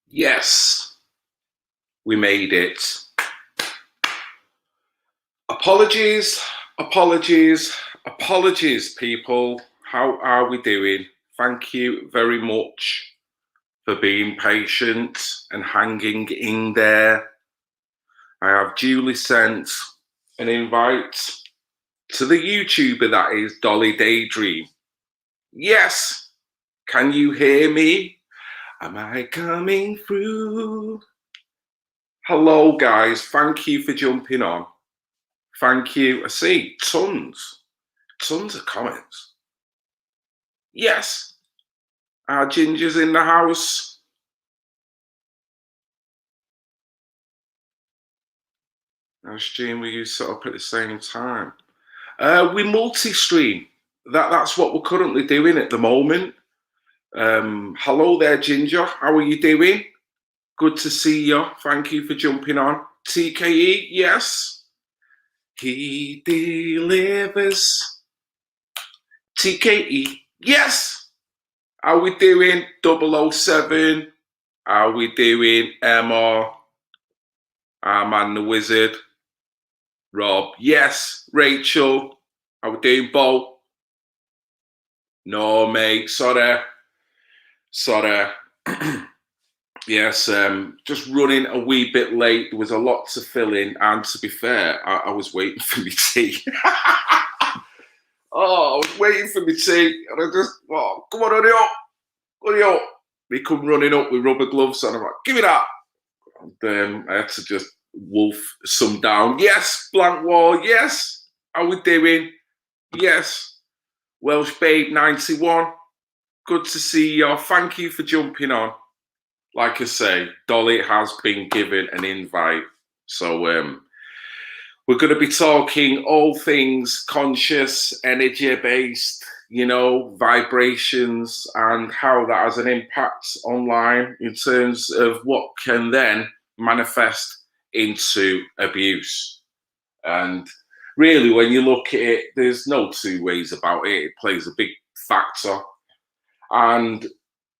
Yes, we made it. Apologies, apologies, apologies, people. How are we doing? Thank you very much for being patient and hanging in there. I have duly sent an invite to the YouTuber that is Dollydaydream. Yes, can you hear me? Am I coming through? Hello, guys. Thank you for jumping on. Thank you. I see tons of comments. Yes, our Ginger's in the house. Our stream we use set up at the same time. We multi-stream. That's what we're currently doing at the moment. Hello there, Ginger. How are you doing? Good to see you. Thank you for jumping on. TKE, yes. He delivers. TKE, yes. How we doing? 007. How we doing? Emma. Our man the wizard. Rob, yes. Rachel. How we doing, Bo? No, mate. Sorry. Yes, just running a wee bit late. There was a lot to fill in, and to be fair, I was waiting for my tea. Oh, I was waiting for my tea, and I just, come on, hurry up. They come running up with rubber gloves, and I'm like, give me that. And I had to just wolf some down. Yes, blank wall, yes. How we doing? Yes. Welsh Babe 91. Good to see you. Thank you for jumping on. Like I say, Dolly has been given an invite. So we're going to be talking all things conscious, energy-based, vibrations, and how that has an impact online in terms of what can then manifest into abuse. And really, when you look at it, there's no two ways about it. It plays a big factor. And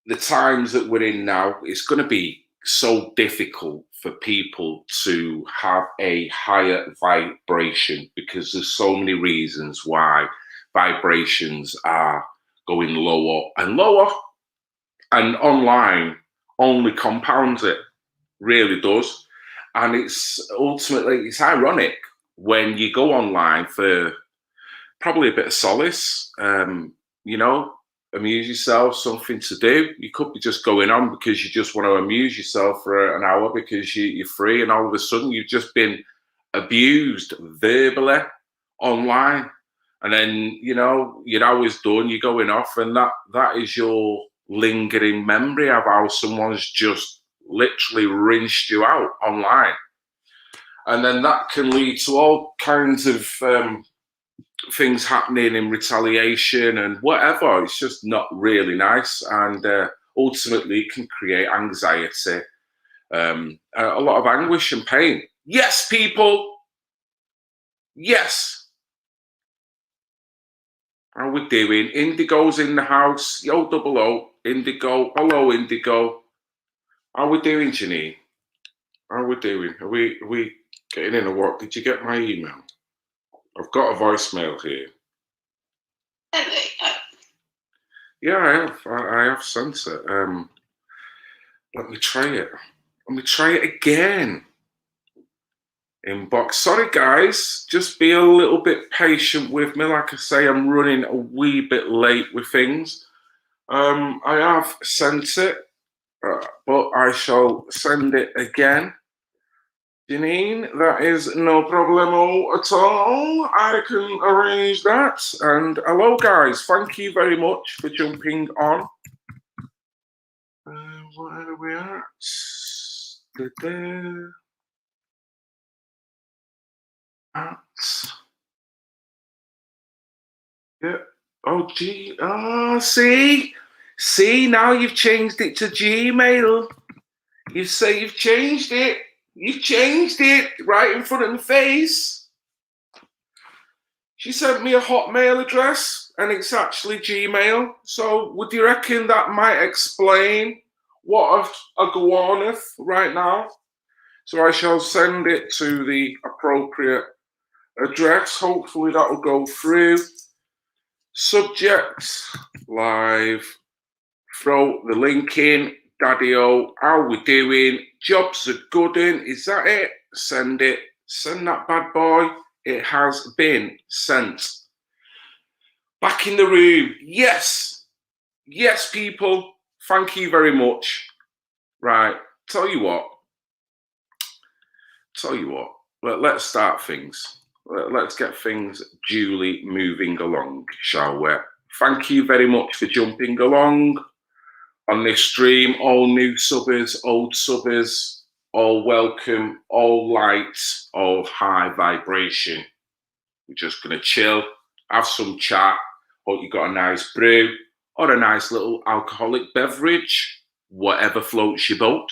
the times that we're in now, it's going to be so difficult for people to have a higher vibration because there's so many reasons why vibrations are going lower and lower. And online only compounds it, really does. And it's ironic when you go online for probably a bit of solace, amuse yourself, something to do. You could be just going on because you just want to amuse yourself for an hour because you're free, and all of a sudden you've just been abused verbally online. And then, your hour's done, you're going off, and that is your lingering memory of how someone's just literally rinsed you out online. And then that can lead to all kinds of things happening in retaliation and whatever. It's just not really nice, and ultimately it can create anxiety, a lot of anguish and pain. Yes, people. Yes. How we doing? Indigo's in the house. Yo, double O. Indigo. Hello, Indigo. How we doing, Janine? How we doing? Are we getting in or what? Did you get my email? I've got a voicemail here. Yeah, I have sent it. Let me try it. Let me try it again. Inbox. Sorry, guys. Just be a little bit patient with me. Like I say, I'm running a wee bit late with things. I have sent it, but I shall send it again. Janine, that is no problemo at all. I can arrange that. And hello, guys. Thank you very much for jumping on. Where are we at? Yeah. Oh, gee. Oh, see? See, now you've changed it to Gmail. You say you've changed it. You've changed it right in front of my face. She sent me a Hotmail address and it's actually Gmail. So would you reckon that might explain what I go on with right now. So I shall send it to the appropriate address. Hopefully that will go through. Subject, live. Throw the link in. Daddy-o, how we doing? Jobs are good in. Is that it? Send it. Send that bad boy. It has been sent. Back in the room. Yes. Yes, people. Thank you very much. Right. Tell you what. Let's start things. Let's get things duly moving along, shall we? Thank you very much for jumping along on this stream. All new subbers, old subbers, all welcome, all light, all high vibration. We're just going to chill, have some chat. Hope you got a nice brew or a nice little alcoholic beverage, whatever floats your boat.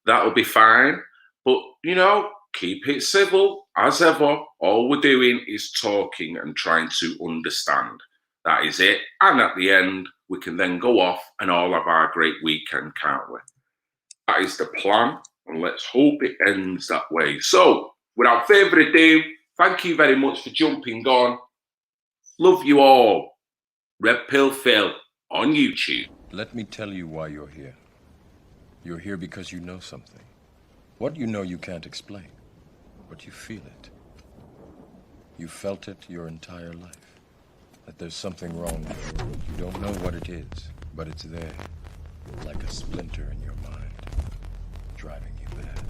That'll be fine. But, you know, keep it civil. As ever, all we're doing is talking and trying to understand. That is it. And at the end, we can then go off and all have our great weekend, can't we? That is the plan. And let's hope it ends that way. So, without further ado, thank you very much for jumping on. Love you all. Red Pill Phil on YouTube. Let me tell you why you're here. You're here because you know something. What you know you can't explain, but you feel it. You felt it your entire life. That there's something wrong with you. You don't know what it is, but it's there, like a splinter in your mind, driving you mad.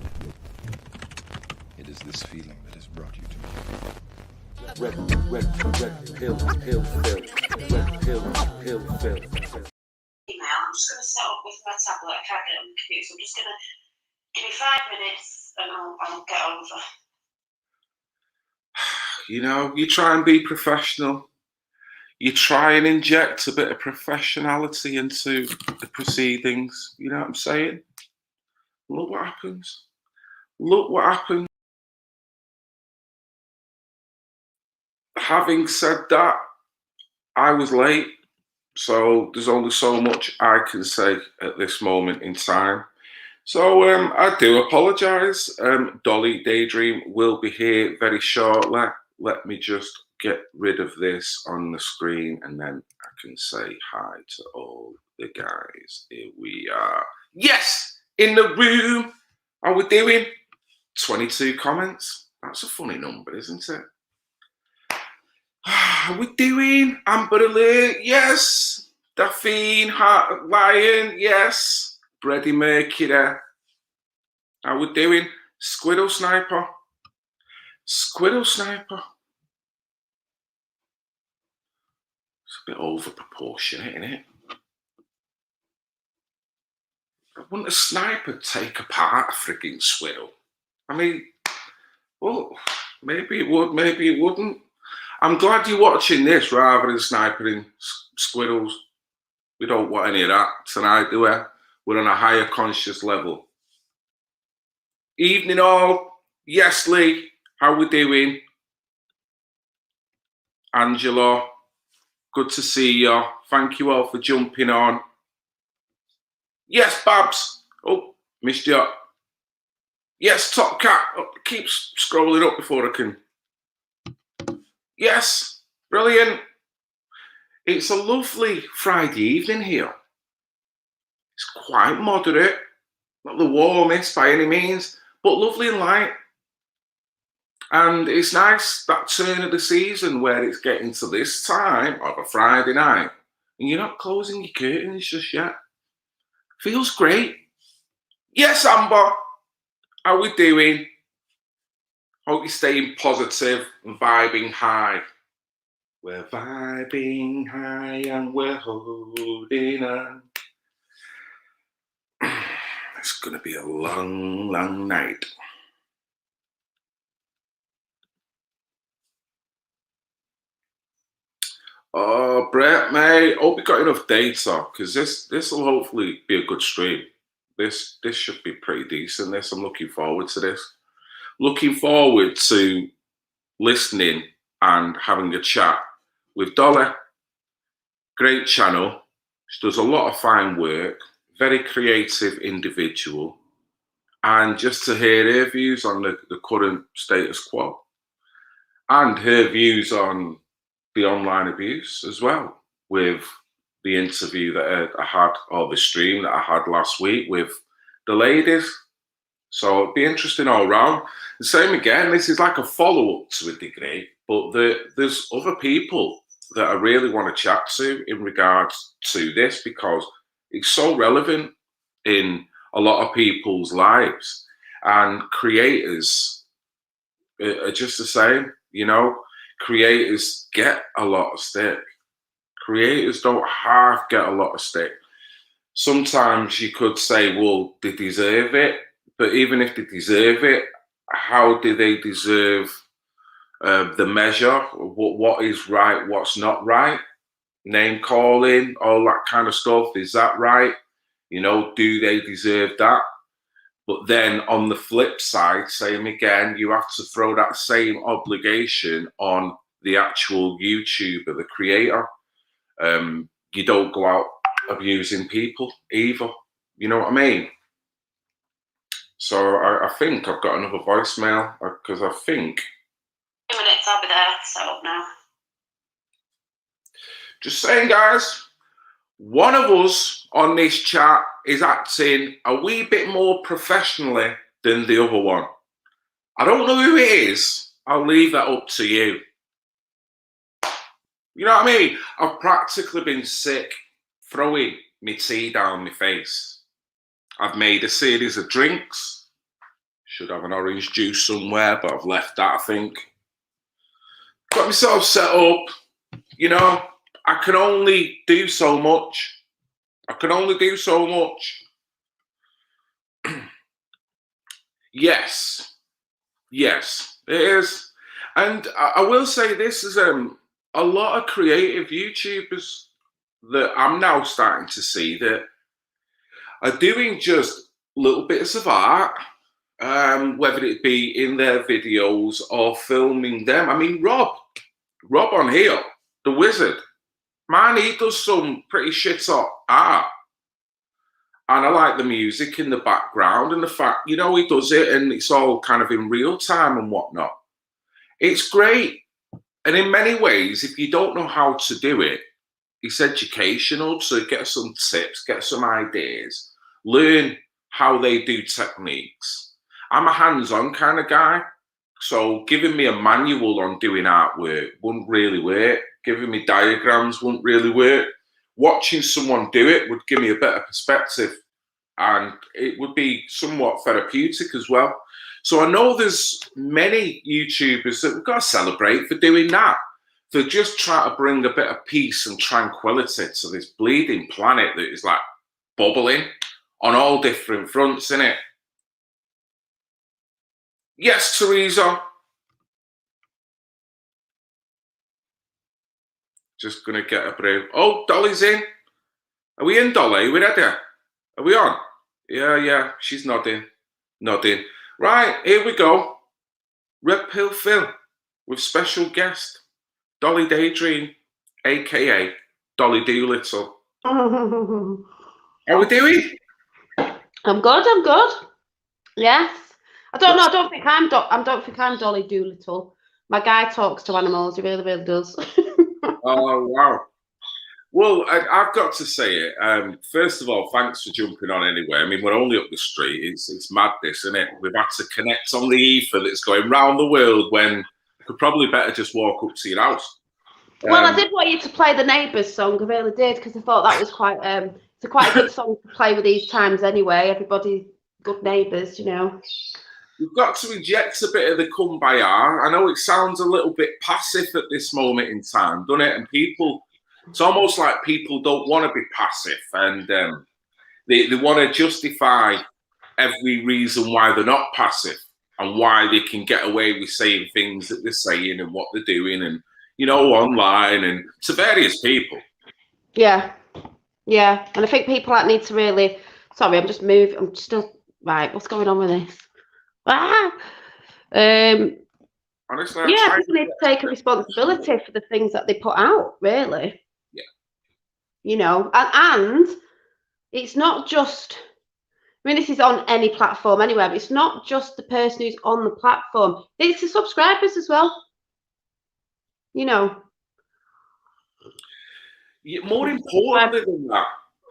It is this feeling that has brought you to me. Red Pill Phil. Red Pill Phil. Email. I'm just going to set up with my tablet. I can't get on the computer, so I'm just going to give me 5 minutes and I'll get over. You know, you try and be professional. You try and inject a bit of professionality into the proceedings. You know what I'm saying? Look what happens. Look what happens. Having said that, I was late, so there's only so much I can say at this moment in time. So I do apologise. Dollydaydream will be here very shortly. Let me just get rid of this on the screen and then I can say hi to all the guys. Here we are. Yes, in the room. How we doing? 22 comments. That's a funny number, isn't it? How we doing? Amber Alert, yes. Daphne, Heart Lion, yes. Brady Mercury. How we doing? Squirrel Sniper. Squirrel Sniper. It's a bit over proportionate, isn't it? Wouldn't a sniper take apart a frigging squirrel? I mean, well, maybe it would, maybe it wouldn't. I'm glad you're watching this rather than sniping squirrels. We don't want any of that tonight, do we? We're on a higher conscious level. Evening all. Yes, Lee. How we doing? Angela. Good to see you. Thank you all for jumping on. Yes, Babs. Oh, missed you. Yes, Top Cat. Oh, keep scrolling up before I can. Yes, brilliant. It's a lovely Friday evening here. It's quite moderate, not the warmest by any means, but lovely and light. And it's nice, that turn of the season where it's getting to this time of a Friday night and you're not closing your curtains just yet. Feels great. Yes, Amber. How we doing? Hope you're staying positive and vibing high. We're vibing high and we're holding on. It's going to be a long, long night. Oh, Brett, mate, hope you got enough data because this will hopefully be a good stream. This should be pretty decent. I'm looking forward to this. Looking forward to listening and having a chat with Dolly. Great channel. She does a lot of fine work. very creative individual, and just to hear her views on the current status quo and her views on the online abuse as well, with the interview that I had, or the stream that I had last week with the ladies. So it'd be interesting all round. The same again, this is like a follow-up to a degree, but there's other people that I really want to chat to in regards to this, because it's so relevant in a lot of people's lives. And creators are just the same, you know. Creators get a lot of stick. Creators don't half get a lot of stick. Sometimes you could say, well, they deserve it. But even if they deserve it, how do they deserve the measure? What is right, what's not right? Name calling, all that kind of stuff. Is that right? You know, do they deserve that? But then on the flip side, same again, you have to throw that same obligation on the actual YouTuber, the creator. You don't go out abusing people either. You know what I mean? So I think I've got another voicemail, because I think... 2 minutes, I'll be there, set up now. Just saying, guys, one of us on this chat is acting a wee bit more professionally than the other one. I don't know who it is. I'll leave that up to you. You know what I mean? I've practically been sick, throwing my tea down my face. I've made a series of drinks. Should have an orange juice somewhere, but I've left that, I think. Got myself set up. You know, I can only do so much. I can only do so much. Yes, it is. And I will say this is a lot of creative YouTubers that I'm now starting to see that are doing just little bits of art, whether it be in their videos or filming them. I mean, Rob on here, the wizard, man, he does some pretty shit art. And I like the music in the background and the fact, you know, he does it and it's all kind of in real time and whatnot. It's great. And in many ways, if you don't know how to do it, it's educational. So get some tips, get some ideas, learn how they do techniques. I'm a hands-on kind of guy. So giving me a manual on doing artwork wouldn't really work. Giving me diagrams wouldn't really work. Watching someone do it would give me a better perspective, and it would be somewhat therapeutic as well. So I know there's many YouTubers that we've got to celebrate for doing that, for just trying to bring a bit of peace and tranquility to this bleeding planet that is like bubbling on all different fronts, innit? Yes, Teresa. Just gonna get a brew. Oh, Dolly's in. Are we in, Dolly? Are we ready? Are we on? Yeah. She's nodding. Right, here we go. Red Pill Phil with special guest Dollydaydream, aka Dolly Doolittle. How are we doing? I'm good. Yes. I don't know. I don't think I'm Dolly Doolittle. My guy talks to animals. He really does. Oh wow. Well, I've got to say it. First of all, thanks for jumping on anyway. I mean, we're only up the street. It's madness, isn't it? We've had to connect on the ether that's going round the world when I could probably better just walk up to your house. Well, I did want you to play the Neighbours song. I really did, because I thought that was quite it's quite a good song to play with these times anyway. Everybody, good neighbours, you know. You've got to inject a bit of the kumbaya. I know it sounds a little bit passive at this moment in time, doesn't it? And people, it's almost like people don't want to be passive, and they want to justify every reason why they're not passive and why they can get away with saying things that they're saying and what they're doing, and you know, online and to various people. Yeah, and I think people that need to really. Sorry, I'm just moving. I'm still right. What's going on with this? Honestly, yeah, people need to take a responsibility for the things that they put out, really. Yeah. You know, and it's not just, I mean, this is on any platform anywhere, but it's not just the person who's on the platform. It's the subscribers as well. You know. More importantly than that,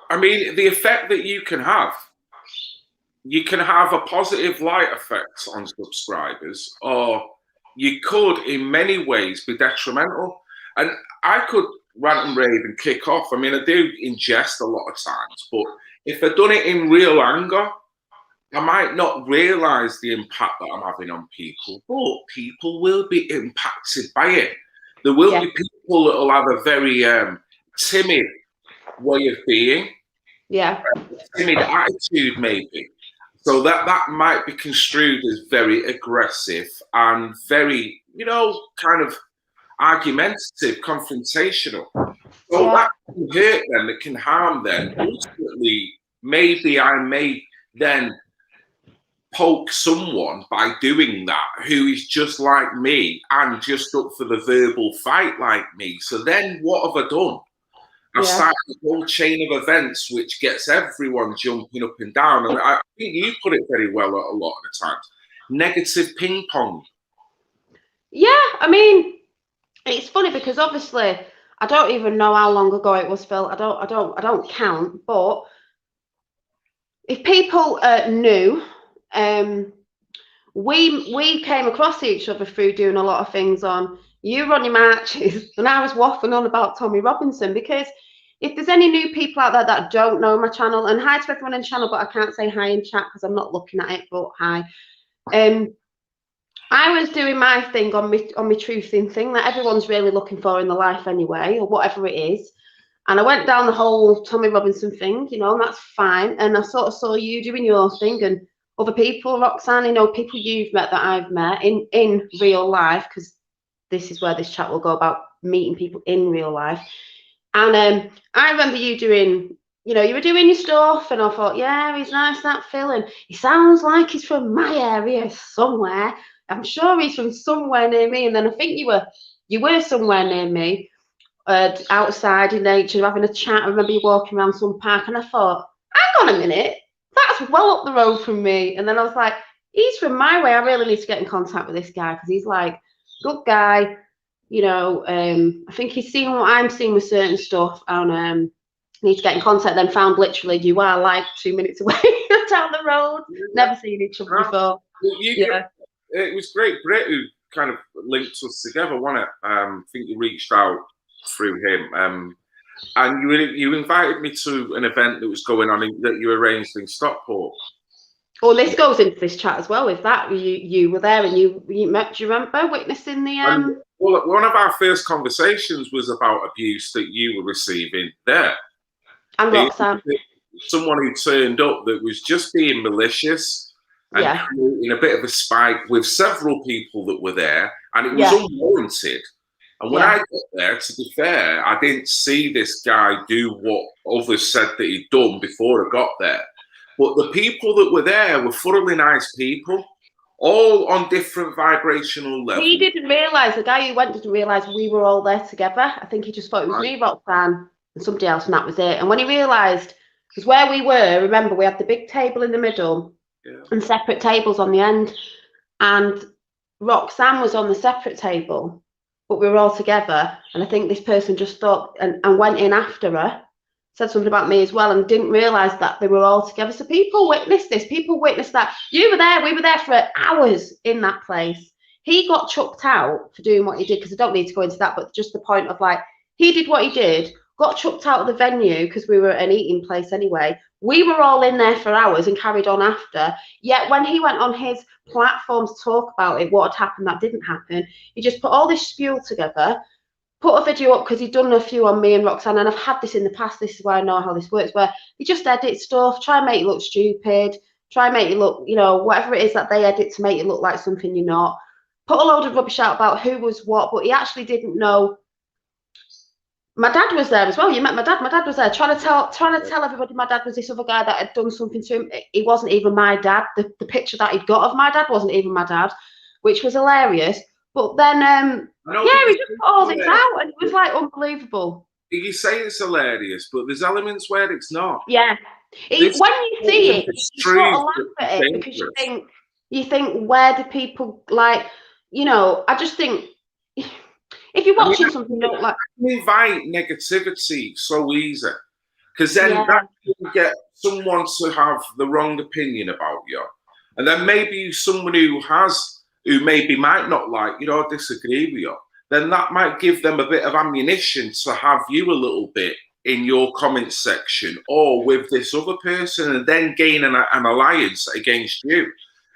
I mean, the effect that you can have a positive light effect on subscribers, or you could, in many ways, be detrimental. And I could rant and rave and kick off. I mean, I do in jest a lot of times, but if I'd done it in real anger, I might not realise the impact that I'm having on people, but people will be impacted by it. There will be people that will have a very timid way of being, timid attitude maybe. So that might be construed as very aggressive and very, kind of argumentative, confrontational. So that can hurt them, it can harm them. Ultimately, maybe I may then poke someone by doing that who is just like me and just up for the verbal fight like me. So then what have I done? I've started a whole chain of events which gets everyone jumping up and down. And I think you put it very well a lot of the times. Negative ping pong. Yeah, I mean, it's funny because obviously I don't even know how long ago it was, Phil. I don't count. But if people knew, we came across each other through doing a lot of things on you running matches, and I was waffling on about Tommy Robinson, because if there's any new people out there that don't know my channel, and hi to everyone in the channel, but I can't say hi in chat because I'm not looking at it, but hi. I was doing my thing on my truthing thing that everyone's really looking for in the life anyway, or whatever it is. And I went down the whole Tommy Robinson thing, and that's fine. And I sort of saw you doing your thing and other people, Roxanne, people you've met that I've met in real life, because this is where this chat will go about meeting people in real life. And I remember you doing, you were doing your stuff, and I thought, yeah, he's nice, that Phil, and he sounds like he's from my area somewhere. I'm sure he's from somewhere near me. And then I think you were somewhere near me, outside in nature, having a chat. I remember you walking around some park, and I thought, hang on a minute, that's well up the road from me. And then I was like, he's from my way. I really need to get in contact with this guy, because he's like good guy. I think he's seen what I'm seeing with certain stuff, and need to get in contact. Then found literally you are like 2 minutes away down the road. Never seen each other before. It was great. Britt who kind of linked us together, wasn't it? I think you reached out through him, and you invited me to an event that was going on that you arranged in Stockport. Well, this goes into this chat as well. With that, you were there, and you met. Do you remember witnessing the? Well, one of our first conversations was about abuse that you were receiving there. And Roxanne. Someone who turned up that was just being malicious and creating a bit of a spike with several people that were there, and it was unwarranted. And when I got there, to be fair, I didn't see this guy do what others said that he'd done before I got there. But the people that were there were thoroughly nice people, all on different vibrational levels. He didn't realise, the guy who went didn't realise we were all there together. I think he just thought it was me, Roxanne, and somebody else, and that was it. And when he realised, because where we were, remember, we had the big table in the middle and separate tables on the end. And Roxanne was on the separate table, but we were all together. And I think this person just thought and went in after her, said something about me as well, and didn't realise that they were all together. So people witnessed this. People witnessed that. You were there. We were there for hours in that place. He got chucked out for doing what he did, because I don't need to go into that, but just the point of, like, he did what he did, got chucked out of the venue because we were at an eating place anyway. We were all in there for hours and carried on after. Yet when he went on his platform to talk about it, what had happened, that didn't happen. He just put all this spew together, put a video up, because he'd done a few on me and Roxanne, and I've had this in the past. This is why I know how this works, where he just edit stuff, try and make it look stupid, try and make it look, whatever it is that they edit to make it look like something you're not. Put a load of rubbish out about who was what, but he actually didn't know. My dad was there as well. You met my dad. My dad was there trying to tell everybody my dad was this other guy that had done something to him. He wasn't even my dad. The picture that he'd got of my dad wasn't even my dad, which was hilarious. But then, he just put all this out, and it was like unbelievable. You say it's hilarious, but there's elements where it's not. Yeah, This When you see it, you sort extreme of laugh at it because dangerous. you think, where do people like, you know? I just think if you're I mean, watching something you don't like, I can invite negativity so easy, because then yeah, that can get someone to have the wrong opinion about you, and then maybe someone who maybe might not like you or disagree with you, then that might give them a bit of ammunition to have you a little bit in your comment section or with this other person, and then gain an alliance against you.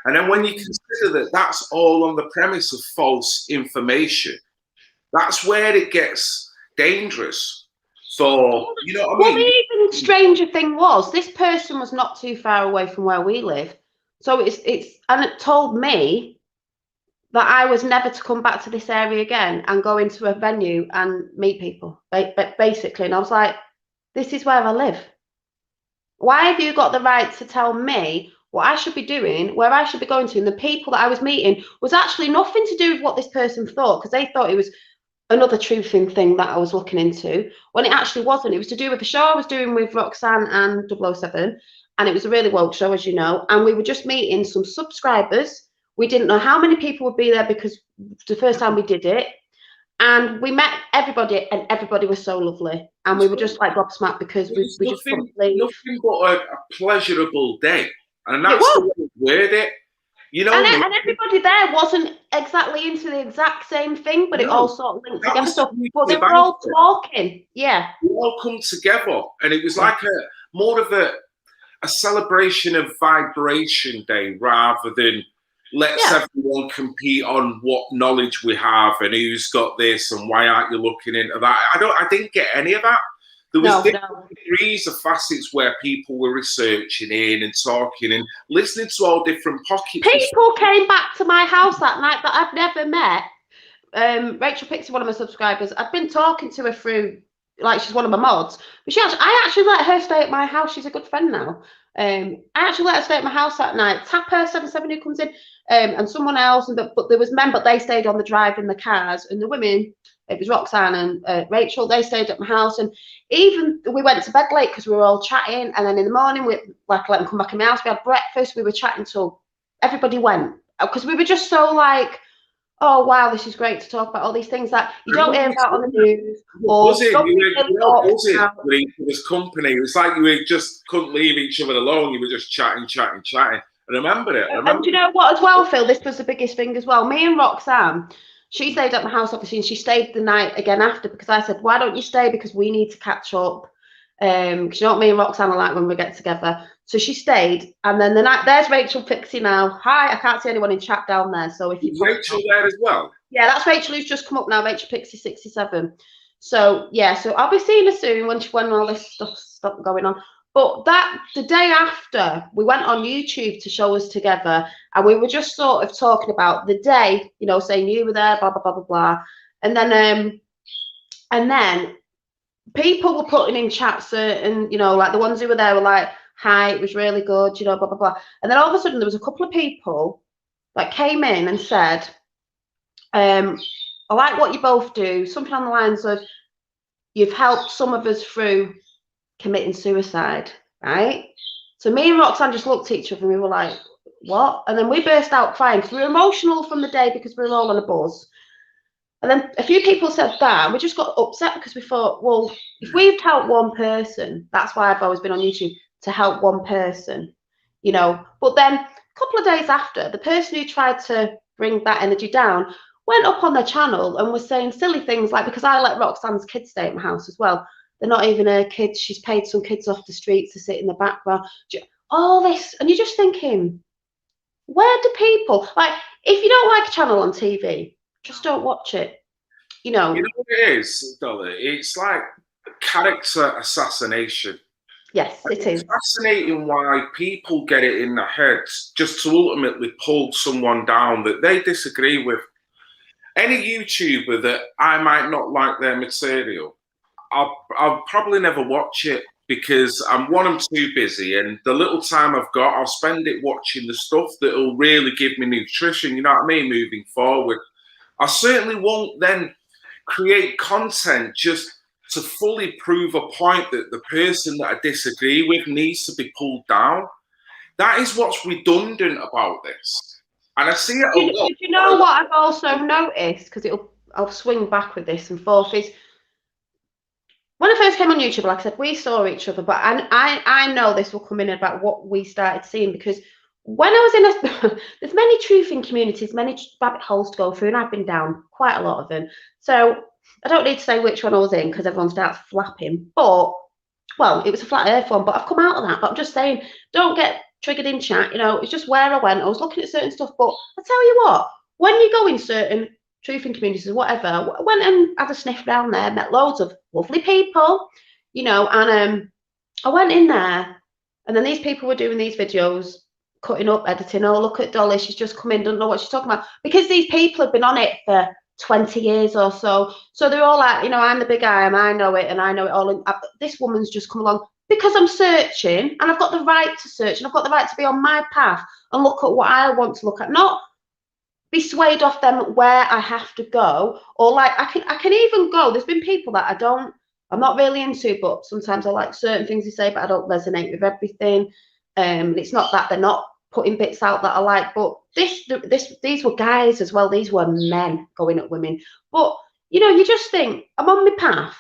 And then when you consider that that's all on the premise of false information, that's where it gets dangerous. So, you know what I well, mean? the even stranger thing was this person was not too far away from where we live, so and it told me that I was never to come back to this area again and go into a venue and meet people, basically. And I was like, this is where I live. Why have you got the right to tell me what I should be doing, where I should be going to? And the people that I was meeting was actually nothing to do with what this person thought, because they thought it was another truthing thing that I was looking into, when it actually wasn't. It was to do with the show I was doing with Roxanne and 007, and it was a really woke show, as you know, and we were just meeting some subscribers. We didn't know how many people would be there because the first time we did it, and we met everybody, and everybody was so lovely, and we were just like gobsmacked because It's we just couldn't believe nothing but a pleasurable day. And it that's the was. way to word it. You know And, me. and everybody there wasn't exactly into the exact same thing, but it all No, sort of linked that together. was the So, beauty but they were about all it. talking. Yeah. We all come together. And it was Yeah. like more of a celebration of vibration day rather than let's everyone compete on what knowledge we have and who's got this and why aren't you looking into that. I didn't get any of that. There was different degrees of facets where people were researching in and talking and listening to all different pockets. People came back to my house that night that I've never met. Rachel Pixie, one of my subscribers, I've been talking to her through, like, she's one of my mods, but I actually let her stay at my house. She's a good friend now. I actually let her stay at my house that night. Tapper77 who comes in, and someone else, but there was men, but they stayed on the drive in the cars, and the women, it was Roxanne and Rachel, they stayed at my house, and even we went to bed late because we were all chatting, and then in the morning we let them come back in my house. We had breakfast. We were chatting till everybody went, because we were just so like, oh wow, this is great to talk about all these things that you don't hear about on the news, or don't buzzing with each other's company. It was like you just couldn't leave each other alone. You were just chatting. I remember it. And you know what, as well, Phil, this was the biggest thing as well. Me and Roxanne, she stayed at my house, obviously, and she stayed the night again after, because I said, why don't you stay? Because we need to catch up. Because you know what me and Roxanne are like when we get together. So she stayed, and then the night, there's Rachel Pixie now. Hi, I can't see anyone in chat down there. So if you Rachel there as well. Yeah, that's Rachel who's just come up now, Rachel Pixie 67. So yeah, so I'll be seeing her soon when all this stuff stopped going on. But the day after, we went on YouTube to show us together, and we were just sort of talking about the day, you know, saying you were there, blah blah blah blah blah, and then people were putting in chats, and you know, like the ones who were there were like, "Hi, it was really good," you know, blah blah blah, and then all of a sudden there was a couple of people that came in and said, I like what you both do, something on the lines of, you've helped some of us through committing suicide, right? So me and Roxanne just looked at each other and we were like, what? And then we burst out crying because we were emotional from the day because we were all on a buzz. And then a few people said that, and we just got upset because we thought, well, if we've helped one person, that's why I've always been on YouTube, to help one person, you know. But then a couple of days after, the person who tried to bring that energy down went up on their channel and was saying silly things like, because I let Roxanne's kids stay at my house as well. They're not even her kids. She's paid some kids off the streets to sit in the background. All this, and you're just thinking, where do people, like, if you don't like a channel on TV, just don't watch it. You know what it is, Dolly? It's like character assassination. Yes, it is. It's fascinating why people get it in their heads just to ultimately pull someone down that they disagree with. Any YouTuber that I might not like their material, I'll probably never watch it because I'm too busy, and the little time I've got, I'll spend it watching the stuff that'll really give me nutrition, you know what I mean, moving forward. I certainly won't then create content just to fully prove a point that the person that I disagree with needs to be pulled down. That is what's redundant about this. And I see it a lot. You know what I've also noticed, because I'll swing back with this and forth, is when I first came on YouTube, like I said, we saw each other, but I know this will come in about what we started seeing, because when I was in there's many truthing communities, many rabbit holes to go through, and I've been down quite a lot of them. So I don't need to say which one I was in because everyone starts flapping. But, well, it was a flat earth one, but I've come out of that. But I'm just saying, don't get triggered in chat. You know, it's just where I went. I was looking at certain stuff, but I tell you what, when you go in certain truthing communities, whatever, I went and had a sniff down there, met loads of lovely people, you know, and I went in there, and then these people were doing these videos, cutting up, editing. Oh, look at Dolly, she's just come in, don't know what she's talking about, because these people have been on it for 20 years or so. So they're all like, you know, I'm the big I am, I know it, and I know it all. And this woman's just come along because I'm searching, and I've got the right to search, and I've got the right to be on my path and look at what I want to look at, not be swayed off them where I have to go. Or like I can even go. There's been people that I'm not really into, but sometimes I like certain things they say, but I don't resonate with everything. It's not that they're not putting bits out that I like, but these were guys as well. These were men going at women. But you know, you just think, I'm on my path,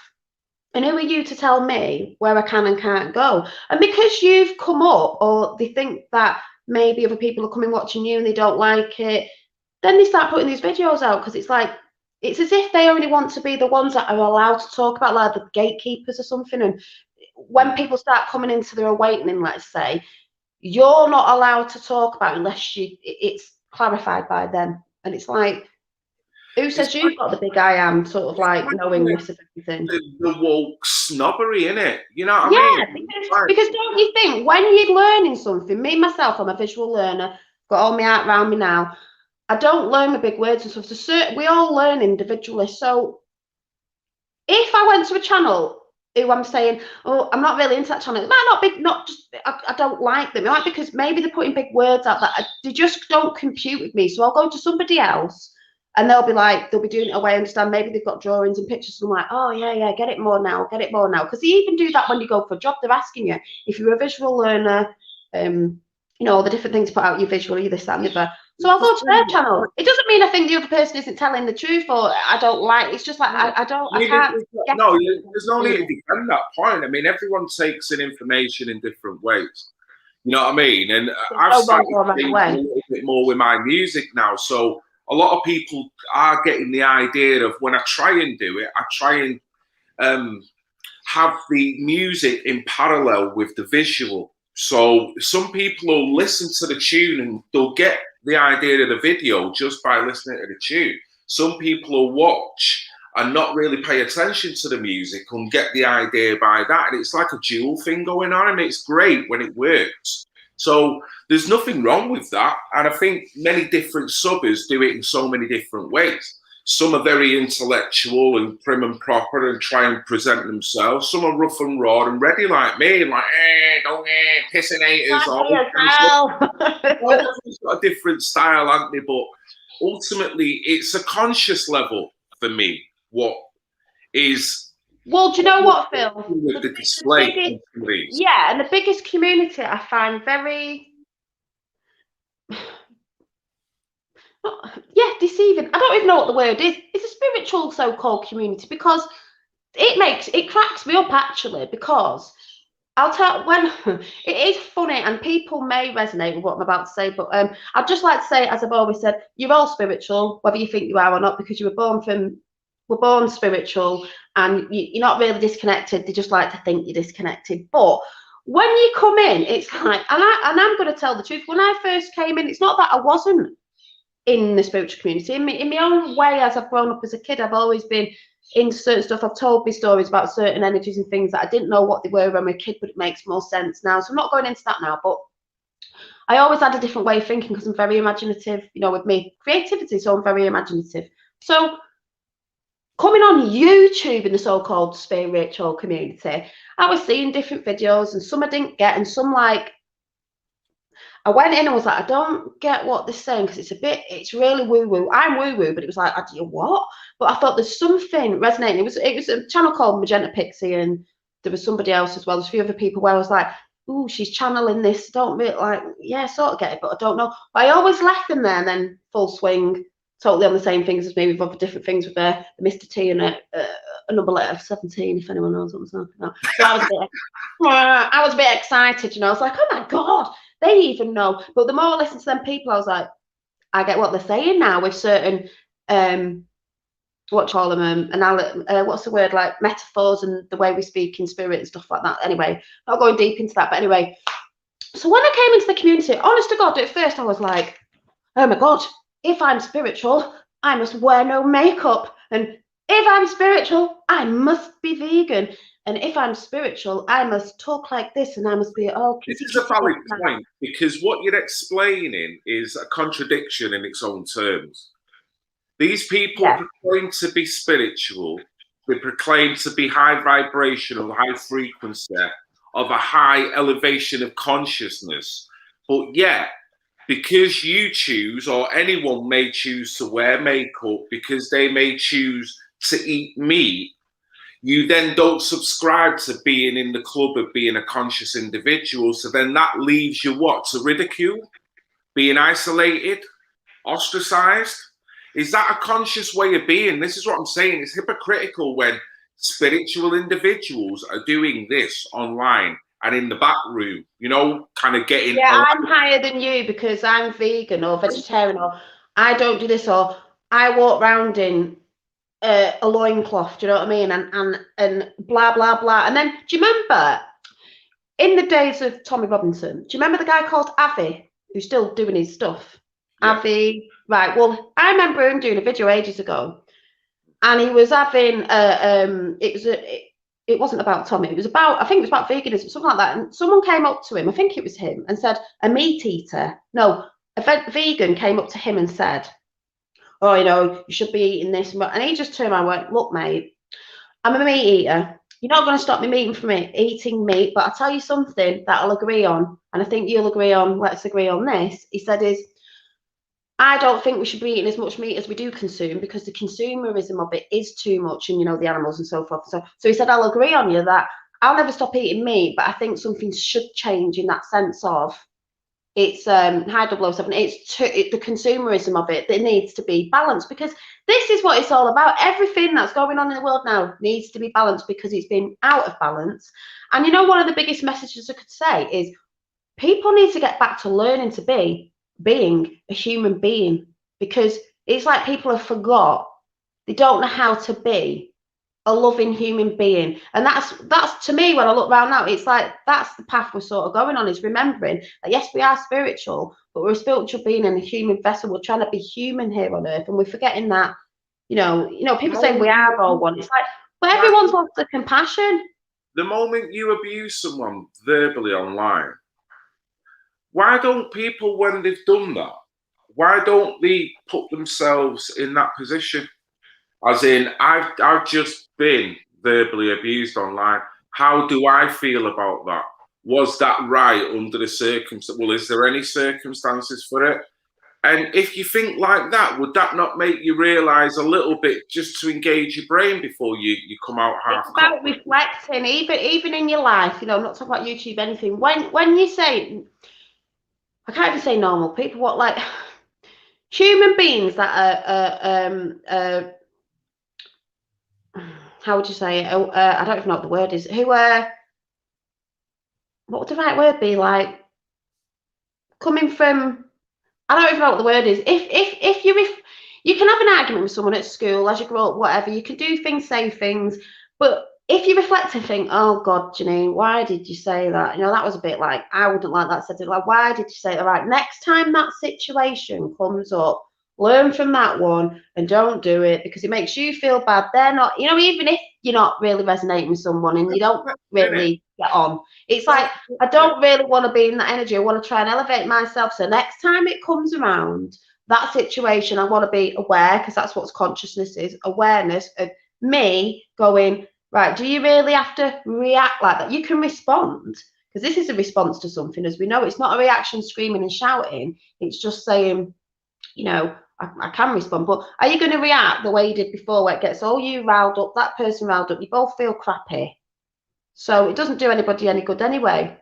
and who are you to tell me where I can and can't go? And because you've come up, or they think that maybe other people are coming watching you and they don't like it, then they start putting these videos out, because it's like, it's as if they only want to be the ones that are allowed to talk about, like the gatekeepers or something. And when people start coming into their awakening, let's say, you're not allowed to talk about unless it's clarified by them. And it's like, who says you've got the big I am, sort of like knowingness of everything? The woke snobbery, innit? You know what I mean? Because don't you think, when you're learning something, me, myself, I'm a visual learner, got all my art around me now, I don't learn the big words and stuff. So we all learn individually. So if I went to a channel who I'm saying, oh, I'm not really into that channel, it might not be, not just, I don't like them. It might be because maybe they're putting big words out that they just don't compute with me. So I'll go to somebody else, and they'll be like, they'll be doing it a way I understand. Maybe they've got drawings and pictures, and I'm like, oh yeah, get it more now, get it more now. Because they even do that when you go for a job. They're asking you if you're a visual learner, you know, all the different things put out you visually, this, that, and the other. So I'll go to their channel. It doesn't mean I think the other person isn't telling the truth, or I don't like. It's just like I can't. No, there's no need to defend that point. I mean, everyone takes in information in different ways. You know what I mean? And I've started thinking a little bit more with my music now. So a lot of people are getting the idea of, when I try and do it, I try and have the music in parallel with the visual. So some people will listen to the tune and they'll get the idea of the video just by listening to the tune. Some people will watch and not really pay attention to the music and get the idea by that. And it's like a dual thing going on, and it's great when it works. So there's nothing wrong with that. And I think many different subbers do it in so many different ways. Some are very intellectual and prim and proper and try and present themselves. Some are rough and raw and ready like me, and like, don't pissing haters off. Everyone's got a different style, haven't they? But ultimately, it's a conscious level for me. What is? Well, do you know what, Phil? With the display, yeah, and the biggest community I find very, deceiving. I don't even know what the word is. It's a spiritual so-called community, because it cracks me up actually, because I'll tell when it is funny, and people may resonate with what I'm about to say, but I'd just like to say, as I've always said, you're all spiritual, whether you think you are or not, because you we're born spiritual, and you're not really disconnected. They just like to think you're disconnected. But when you come in, it's like, and I'm going to tell the truth. When I first came in, it's not that I wasn't in the spiritual community. In my own way, as I've grown up as a kid, I've always been into certain stuff. I've told me stories about certain energies and things that I didn't know what they were when I was a kid, but it makes more sense now. So I'm not going into that now, but I always had a different way of thinking, because I'm very imaginative, you know, with me creativity, so I'm very imaginative. So coming on YouTube in the so-called spiritual community, I was seeing different videos, and some I didn't get, and some, like, I went in and was like, I don't get what they're saying because it's really woo woo. I'm woo woo, but it was like, I do what? But I thought there's something resonating. It was a channel called Magenta Pixie, and there was somebody else as well. There's a few other people where I was like, ooh, she's channeling this. Don't really like, yeah, sort of get it, but I don't know. But I always left them there, and then full swing, totally on the same things as me with other different things with the Mr. T and a number letter of 17, if anyone knows what I'm talking about. So I was a bit excited, you know. I was like, oh my god, they even know. But the more I listen to them people, I was like, I get what they're saying now with certain what call them what's the word, like metaphors and the way we speak in spirit and stuff like that. Anyway, not going deep into that, but anyway. So when I came into the community, honest to God, at first I was like, oh my god, if I'm spiritual, I must wear no makeup, and if I'm spiritual, I must be vegan. And if I'm spiritual, I must talk like this, and I must be all. This is a valid point, because what you're explaining is a contradiction in its own terms. These people proclaim to be spiritual. They proclaim to be high vibrational, high frequency, of a high elevation of consciousness. But yet, because you choose, or anyone may choose to wear makeup, because they may choose to eat meat, you then don't subscribe to being in the club of being a conscious individual. So then that leaves you what? To ridicule, being isolated, ostracized. Is that a conscious way of being? This is what I'm saying. It's hypocritical when spiritual individuals are doing this online and in the back room, you know, kind of getting. Yeah, I'm higher than you because I'm vegan or vegetarian, or I don't do this, or I walk around in a loincloth, do you know what I mean? And blah, blah, blah. And then, do you remember in the days of Tommy Robinson, do you remember the guy called Avi, who's still doing his stuff? Yeah. Avi, right. Well, I remember him doing a video ages ago, and he was having, it wasn't about Tommy, it was about, I think it was about veganism, something like that. And someone came up to him, I think it was him, and said, a meat eater, no, a vegan came up to him and said, oh, you know, you should be eating this. And he just turned around and went, look, mate, I'm a meat eater. You're not going to stop me from eating meat, but I'll tell you something that I'll agree on, and I think you'll agree on, let's agree on this. He said I don't think we should be eating as much meat as we do consume, because the consumerism of it is too much, and, you know, the animals and so forth. So he said, I'll agree on you that I'll never stop eating meat, but I think something should change in that sense of, it's high 007. It's the consumerism of it that needs to be balanced, because this is what it's all about. Everything that's going on in the world now needs to be balanced because it's been out of balance. And you know, one of the biggest messages I could say is people need to get back to learning to being a human being, because it's like people have forgot, they don't know how to be a loving human being. And that's to me, when I look around now, it's like that's the path we're sort of going on, is remembering that yes, we are spiritual, but we're a spiritual being in a human vessel. We're trying to be human here on earth, and we're forgetting that, you know, people saying we are all one. It's like, but everyone's lost the compassion. The moment you abuse someone verbally online, why don't people, when they've done that, why don't they put themselves in that position? As in, I've just been verbally abused online. How do I feel about that? Was that right under the circumstances? Well, is there any circumstances for it? And if you think like that, would that not make you realise a little bit, just to engage your brain before you come out half? It's about reflecting, even in your life. You know, I'm not talking about YouTube, anything. When you say, I can't even say normal people, what, like human beings that are how would you say it? I don't even know what the word is. Who what would the right word be? Like coming from, I don't even know what the word is. If you can have an argument with someone at school as you grow up, whatever, you can do things, say things, but if you reflect and think, oh God, Janine, why did you say that? You know, that was a bit like, I wouldn't like that said. Like, why did you say that? Right, next time that situation comes up, learn from that one and don't do it, because it makes you feel bad. They're not, you know, even if you're not really resonating with someone and you don't really get on, it's like, I don't really want to be in that energy. I want to try and elevate myself. So next time it comes around, that situation, I want to be aware, because that's what consciousness is, awareness of me going, right, do you really have to react like that? You can respond, because this is a response to something, as we know. It's not a reaction screaming and shouting. It's just saying, you know, I can respond, but are you going to react the way you did before, where it gets all you riled up, that person riled up, you both feel crappy? So it doesn't do anybody any good anyway.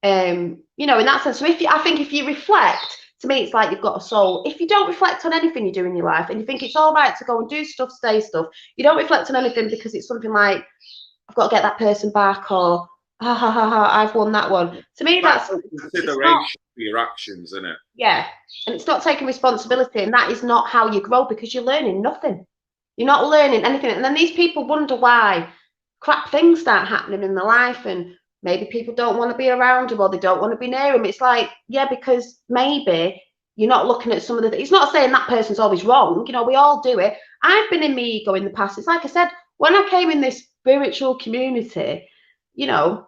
You know, in that sense. So I think if you reflect, to me, it's like you've got a soul. If you don't reflect on anything you do in your life, and you think it's all right to go and do stuff, say stuff, you don't reflect on anything because it's something like, I've got to get that person back, or ha ha ha ha, I've won that one. To me, that's consideration for your actions, isn't it? Yeah, and it's not taking responsibility, and that is not how you grow, because you're learning nothing. You're not learning anything, and then these people wonder why crap things start happening in their life, and maybe people don't want to be around them, or they don't want to be near them. It's like, yeah, because maybe you're not looking at some of the things. It's not saying that person's always wrong. You know, we all do it. I've been in my ego in the past. It's like I said, when I came in this spiritual community, you know,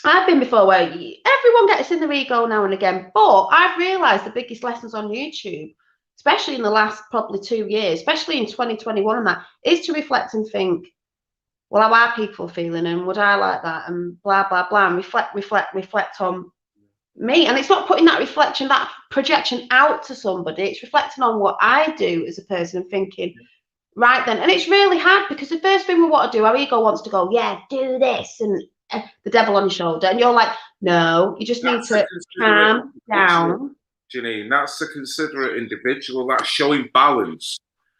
I've been before where everyone gets in their ego now and again, but I've realised the biggest lessons on YouTube, especially in the last probably 2 years, especially in 2021 and that, is to reflect and think, well, how are people feeling, and would I like that, and blah, blah, blah, and reflect on me. And it's not putting that reflection, that projection out to somebody, it's reflecting on what I do as a person and thinking, right then. And it's really hard, because the first thing we want to do, our ego wants to go, yeah, do this, and the devil on your shoulder, and you're like, no, you just need to calm down. Janine, that's a considerate individual. That's showing balance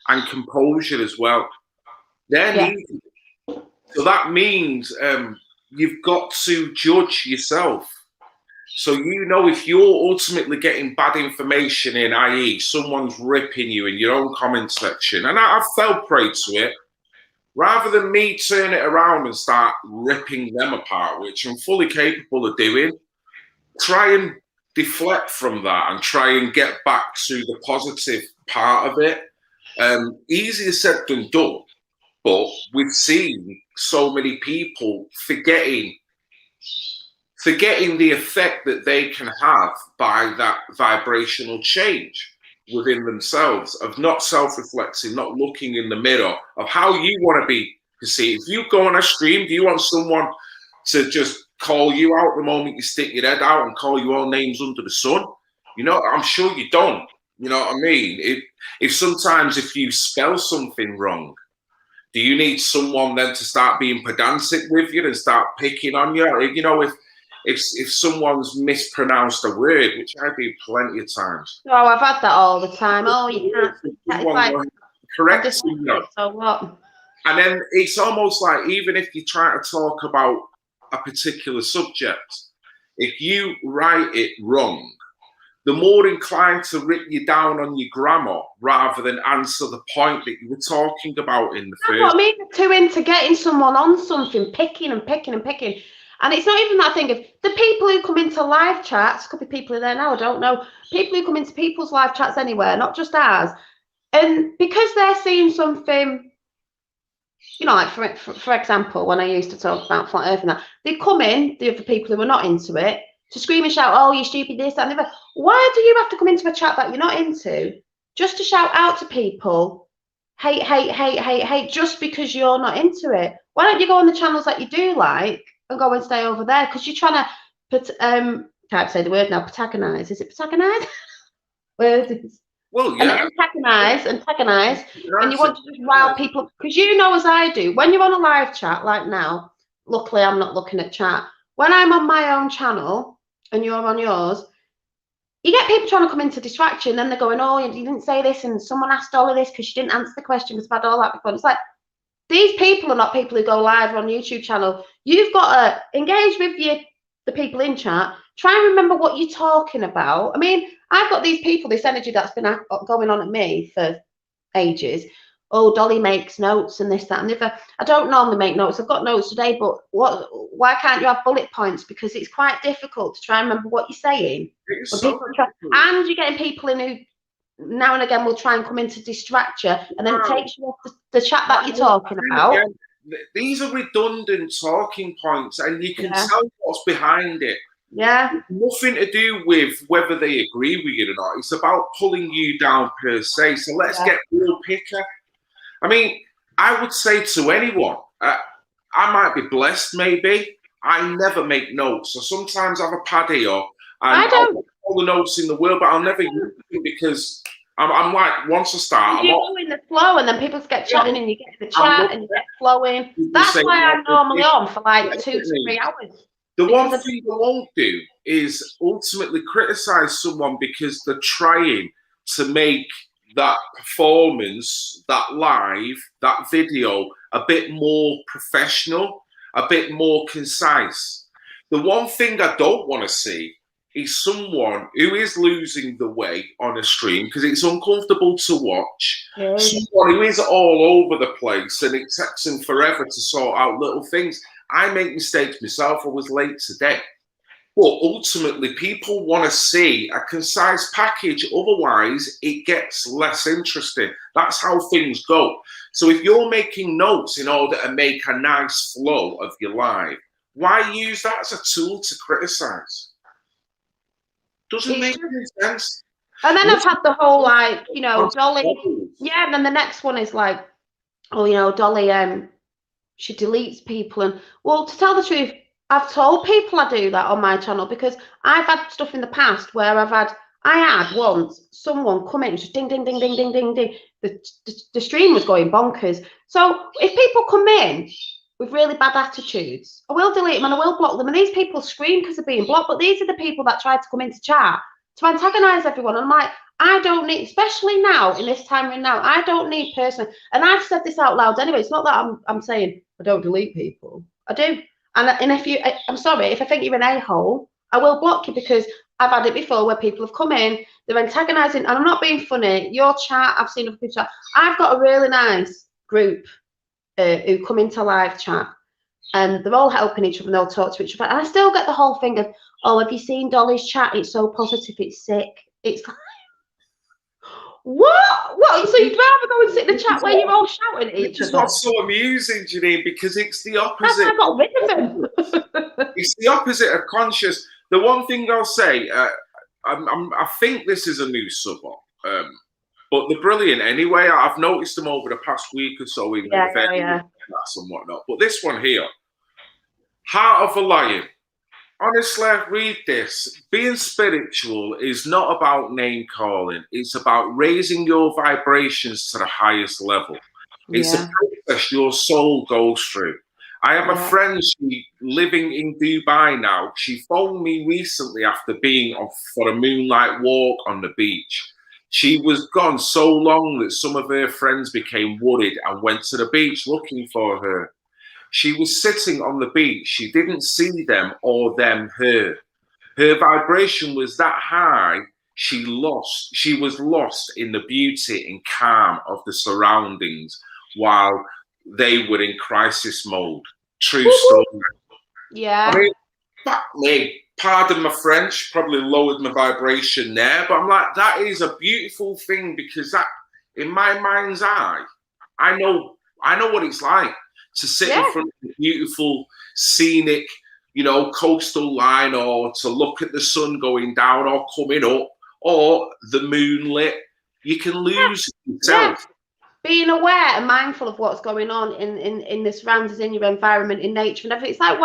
and composure as well. They're needed. So that means you've got to judge yourself. So you know, if you're ultimately getting bad information in, i.e. someone's ripping you in your own comment section, and I've fell prey to it, rather than me turn it around and start ripping them apart, which I'm fully capable of doing, try and deflect from that and try and get back to the positive part of it. Easier said than done, but we've seen so many people forgetting the effect that they can have by that vibrational change within themselves, of not self-reflecting, not looking in the mirror of how you want to be perceived. If you go on a stream, do you want someone to just call you out the moment you stick your head out and call you all names under the sun? You know, I'm sure you don't. You know what I mean? If sometimes if you spell something wrong, do you need someone then to start being pedantic with you and start picking on you? You know, if someone's mispronounced a word, which I do plenty of times. Oh, I've had that all the time. Oh, you can't. It's like, correct. So what? And then it's almost like, even if you try to talk about a particular subject, if you write it wrong, the more inclined to rip you down on your grammar rather than answer the point that you were talking about in the first. What I mean, too into getting someone on something, picking and picking and picking. And it's not even that thing of the people who come into live chats, could be people in there now, I don't know, people who come into people's live chats anywhere, not just ours. And because they're seeing something, you know, like for example, when I used to talk about flat earth and that, they come in, the other people who are not into it, to scream and shout, oh, you stupid this, that, and the other. Why do you have to come into a chat that you're not into just to shout out to people, hate, hate, hate, hate, hate, just because you're not into it? Why don't you go on the channels that you do like and go and stay over there? Because you're trying to can't say the word now, protagonize. Is it protagonize? Words. Well, yeah. And antagonize, and you want to just rile people, because you know, as I do, when you're on a live chat like now, luckily I'm not looking at chat. When I'm on my own channel and you're on yours, you get people trying to come into distraction, then they're going, oh, you didn't say this, and someone asked all of this because you didn't answer the question, because I've had all that before. It's like, these people are not people who go live on YouTube channel. You've got to engage with the people in chat. Try and remember what you're talking about. I mean, I've got these people, this energy that's been going on at me for ages. Oh, Dolly makes notes and this, that, and the other. I don't normally make notes. I've got notes today, but why can't you have bullet points? Because it's quite difficult to try and remember what you're saying. And you're getting people in who now and again will try and come in to distract you, and then it takes you off the chat that you're talking about. These are redundant talking points, and you can tell what's behind it. Yeah. Nothing to do with whether they agree with you or not. It's about pulling you down per se. So let's get real picker. I mean, I would say to anyone, I might be blessed maybe, I never make notes. So sometimes I have a pad here and I I'll don't. put all the notes in the world, but I'll never use them because I'm like, once I start, I'm You not. go in the flow, and then people get chatting, and you get in the I'm chat, not. and you get flowing. People That's say, why I'm normally on for like yeah, 2 to 3 hours. the one Because I thing I won't do is ultimately criticize someone because they're trying to make that performance, that live, that video a bit more professional, a bit more concise. The one thing I don't want to see is someone who is losing the way on a stream because it's uncomfortable to watch. Someone who is all over the place and it takes them forever to sort out little things. I make mistakes myself. I was late today. But ultimately, people want to see a concise package. Otherwise, it gets less interesting. That's how things go. So if you're making notes in order to make a nice flow of your live, why use that as a tool to criticize? Doesn't make any sense. And then I've had the whole like, you know, Dolly. Yeah, and then the next one is like, oh, you know, Dolly, she deletes people. And well, to tell the truth, I've told people I do that on my channel because I've had stuff in the past where I had once someone come in, just ding, ding, ding, ding, ding, ding, ding. The stream was going bonkers. So if people come in with really bad attitudes, I will delete them and I will block them. And these people scream because they're being blocked, but these are the people that try to come into chat to antagonize everyone. And I'm like, I don't need, especially now in this time right now, I don't need personally. And I've said this out loud anyway. It's not that I'm saying I don't delete people. I do. And if you, I'm sorry, if I think you're an a-hole, I will block you because I've had it before where people have come in, they're antagonizing, and I'm not being funny. Your chat, I've seen other people chat. I've got a really nice group who come into live chat, and they're all helping each other and they'll talk to each other. And I still get the whole thing of, oh, have you seen Dolly's chat? It's so positive, it's sick. It's like, what? So you'd rather go and sit in the chat where you're all shouting at each other? It's not so amusing, Janine, because it's the opposite. That's why I got rid of him. It's the opposite of conscious. The one thing I'll say, I think this is a new sub, but they're brilliant anyway. I've noticed them over the past week or so in the and whatnot. But this one here, Heart of a Lion. Honestly, read this. Being spiritual is not about name calling. It's about raising your vibrations to the highest level. It's a process your soul goes through. I have a friend, she living in Dubai now. She phoned me recently after being for a moonlight walk on the beach. She was gone so long that some of her friends became worried and went to the beach looking for her. She was sitting on the beach. She didn't see them or them her. Her vibration was that high, she was lost in the beauty and calm of the surroundings while they were in crisis mode. True story. Yeah. I mean, fuck me. Pardon my French, probably lowered my vibration there, but I'm like, that is a beautiful thing because that, in my mind's eye, I know what it's like to sit in front of a beautiful, scenic, you know, coastal line, or to look at the sun going down or coming up, or the moonlit. You can lose yourself. Being aware and mindful of what's going on in the surroundings, in your environment, in nature and everything. It's like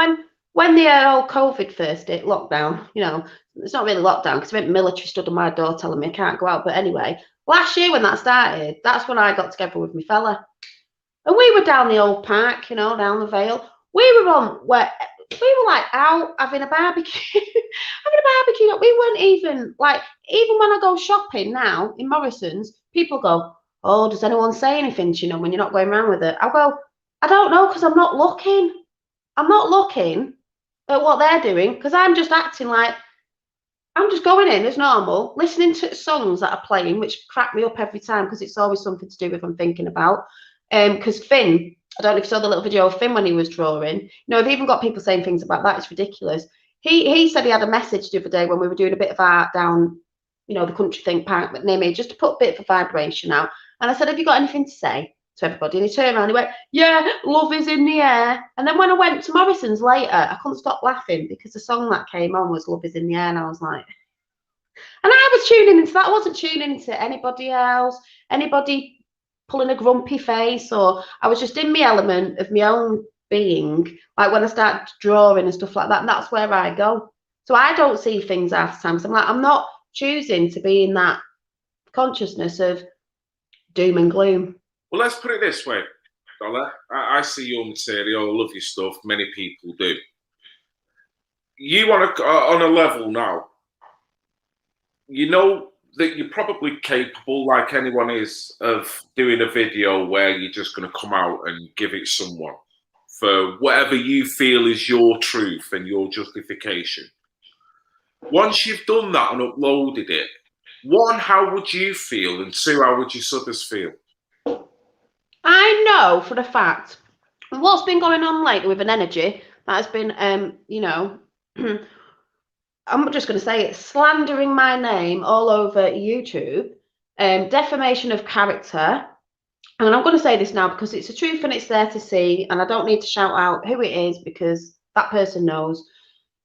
when the old COVID first hit, lockdown, you know, it's not really lockdown because the military stood on my door telling me I can't go out. But anyway, last year when that started, that's when I got together with my fella. And we were down the old park, you know, down the Vale. We were like out having a barbecue. We weren't even like, even when I go shopping now in Morrison's, people go, oh, does anyone say anything to you know when you're not going around with it? I'll go, I don't know because I'm not looking. I'm not looking at what they're doing because I'm just acting like I'm just going in as normal, listening to songs that are playing, which crack me up every time because it's always something to do with I'm thinking about. Because Finn, I don't know if you saw the little video of Finn when he was drawing. You know, they've even got people saying things about that. It's ridiculous. He said he had a message the other day when we were doing a bit of art down, you know, the country thing park near me, just to put a bit of a vibration out. And I said, have you got anything to say to everybody? And he turned around and he went, yeah, love is in the air. And then when I went to Morrison's later, I couldn't stop laughing because the song that came on was Love is in the air. And I was like, and I was tuning into that. I wasn't tuning into anybody else, anybody pulling a grumpy face, or I was just in my element of my own being. Like when I start drawing and stuff like that, and that's where I go. So I don't see things half the time. So I'm like, I'm not choosing to be in that consciousness of doom and gloom. Well, let's put it this way, Dollar. I see your material, I love your stuff. Many people do. You on a level now. You know that you're probably capable, like anyone is, of doing a video where you're just going to come out and give it someone for whatever you feel is your truth and your justification. Once you've done that and uploaded it, one, how would you feel? And two, how would your subbers feel? I know for a fact what's been going on lately with an energy that has been, you know, I'm just going to say it, slandering my name all over YouTube, defamation of character. And I'm going to say this now because it's the truth and it's there to see. And I don't need to shout out who it is because that person knows.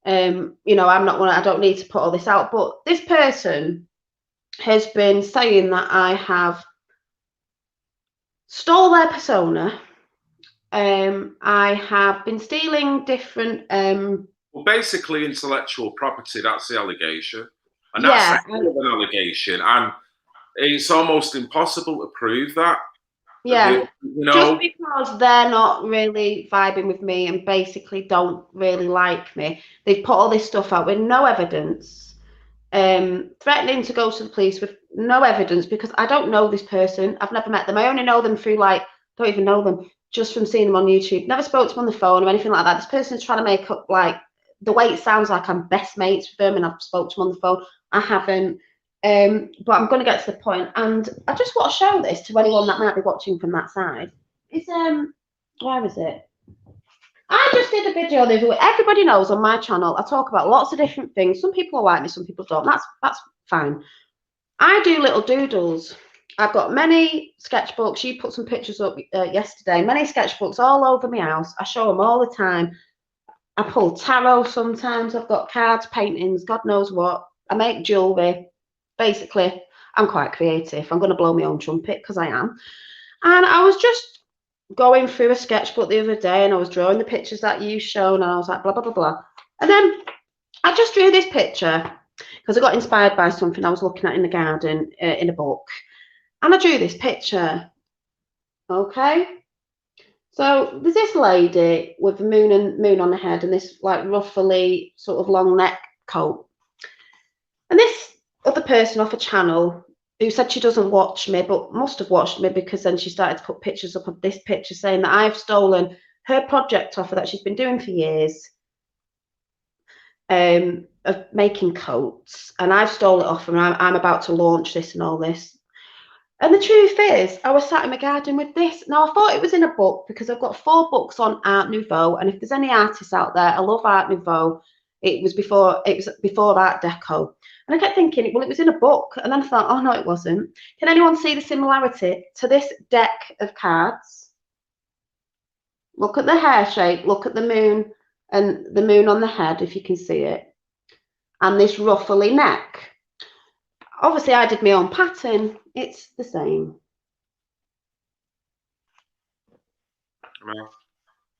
You know, I don't need to put all this out. But this person has been saying that I have stole their persona. I have been stealing different well, basically intellectual property, that's the allegation. And that's a hell of an allegation. And it's almost impossible to prove that. Yeah, you know, just because they're not really vibing with me and basically don't really like me. They've put all this stuff out with no evidence, threatening to go to the police with no evidence because I don't know this person. I've never met them. I only know them through, like, don't even know them, just from seeing them on YouTube. Never spoke to them on the phone or anything like that. This person's trying to make up, like, the way it sounds like I'm best mates with them and I've spoke to them on the phone. I haven't. But I'm going to get to the point, and I just want to show this to anyone that might be watching from that side. It's where is it? I just did a video the other week. Everybody knows on my channel I talk about lots of different things. Some people like me, some people don't. That's fine. I do little doodles. I've got many sketchbooks. You put some pictures up yesterday. Many sketchbooks all over my house. I show them all the time. I pull tarot sometimes. I've got cards, paintings, God knows what. I make jewellery. Basically, I'm quite creative. I'm going to blow my own trumpet because I am. And I was just going through a sketchbook the other day and I was drawing the pictures that you shown and I was like, blah, blah, blah, blah. And then I just drew this picture because I got inspired by something I was looking at in the garden in a book. And I drew this picture. Okay. So there's this lady with the moon on her head and this like ruffly sort of long neck coat. And this other person off a channel who said she doesn't watch me, but must have watched me because then she started to put pictures up of this picture saying that I've stolen her project offer that she's been doing for years of making coats. And I've stolen it off her and I'm about to launch this and all this. And the truth is, I was sat in my garden with this. Now, I thought it was in a book because I've got 4 books on Art Nouveau. And if there's any artists out there, I love Art Nouveau. It was before Art Deco. And I kept thinking, well, it was in a book. And then I thought, oh, no, it wasn't. Can anyone see the similarity to this deck of cards? Look at the hair shape. Look at the moon and the moon on the head, if you can see it. And this ruffly neck. Obviously, I did my own pattern. It's the same. Well,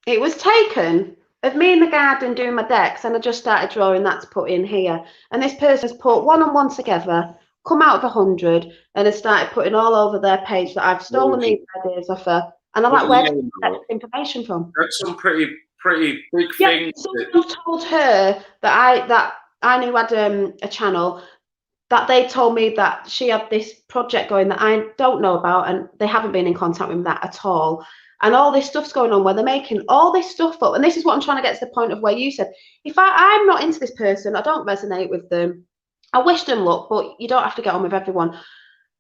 it was taken of me in the garden doing my decks, and I just started drawing that to put in here. And this person has put 1 and 1 together, come out of 100, and has started putting all over their page that I've stolen these ideas off her. And I'm like, where did you get this information from? That's some pretty big Yeah, things. someone told her that I knew had a channel, that they told me that she had this project going that I don't know about, and they haven't been in contact with that at all. And all this stuff's going on where they're making all this stuff up. And this is what I'm trying to get to the point of where you said, if I'm not into this person, I don't resonate with them, I wish them luck, but you don't have to get on with everyone.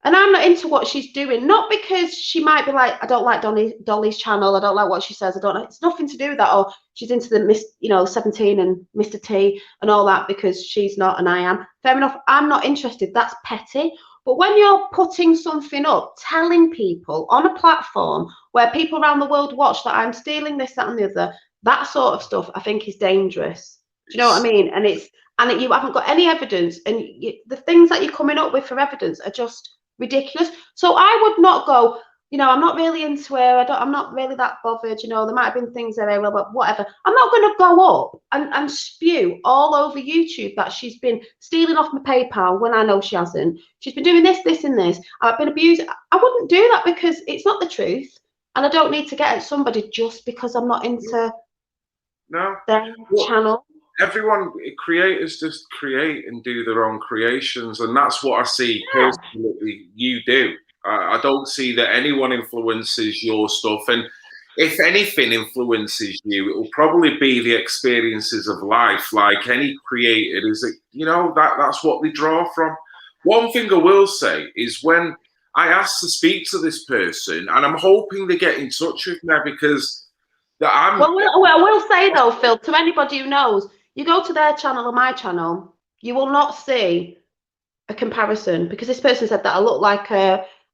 And I'm not into what she's doing, not because she might be like, I don't like Dolly's channel, I don't like what she says, I don't know. It's nothing to do with that. Or she's into the 17 and Mr. T and all that because she's not and I am. Fair enough. I'm not interested. That's petty. But when you're putting something up, telling people on a platform where people around the world watch that I'm stealing this, that, and the other, that sort of stuff, I think is dangerous. Do you know what I mean? And you haven't got any evidence, and the things that you're coming up with for evidence are just ridiculous. So I would not go, you know, I'm not really into her. I'm not really that bothered. You know, there might have been things there, but whatever. I'm not going to go up and spew all over YouTube that she's been stealing off my PayPal when I know she hasn't. She's been doing this, this, and this. I've been abused. I wouldn't do that because it's not the truth, and I don't need to get at somebody just because I'm not into their channel. Everyone, creators just create and do their own creations, and that's what I see personally you do. I don't see that anyone influences your stuff, and if anything influences you, it will probably be the experiences of life. Like any creator, is it, you know, that's what they draw from. One thing I will say is when I asked to speak to this person, and I'm hoping they get in touch with me because Well, I will say though, Phil, to anybody who knows, you go to their channel or my channel, you will not see a comparison because this person said that I look like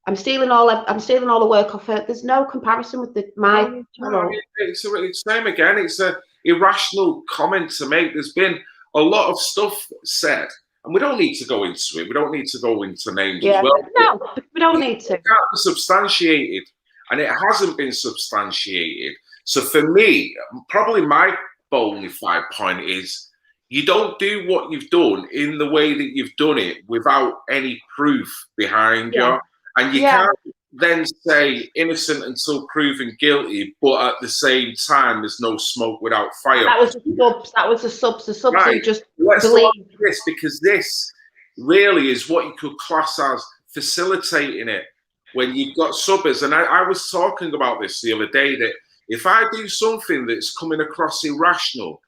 I'm stealing all the work off her. There's no comparison with my channel. It's the same again. It's an irrational comment to make. There's been a lot of stuff said, and we don't need to go into it. We don't need to go into names as well. No, we don't need to. It can't be substantiated, and it hasn't been substantiated. So for me, probably my bona fide point is you don't do what you've done in the way that you've done it without any proof behind you. And you can't then say innocent until proven guilty, but at the same time, there's no smoke without fire. That was the subs. That was the subs. The subs who just Let's believe this, because this really is what you could class as facilitating it. When you've got subbers, and I was talking about this the other day, that if I do something that's coming across irrational,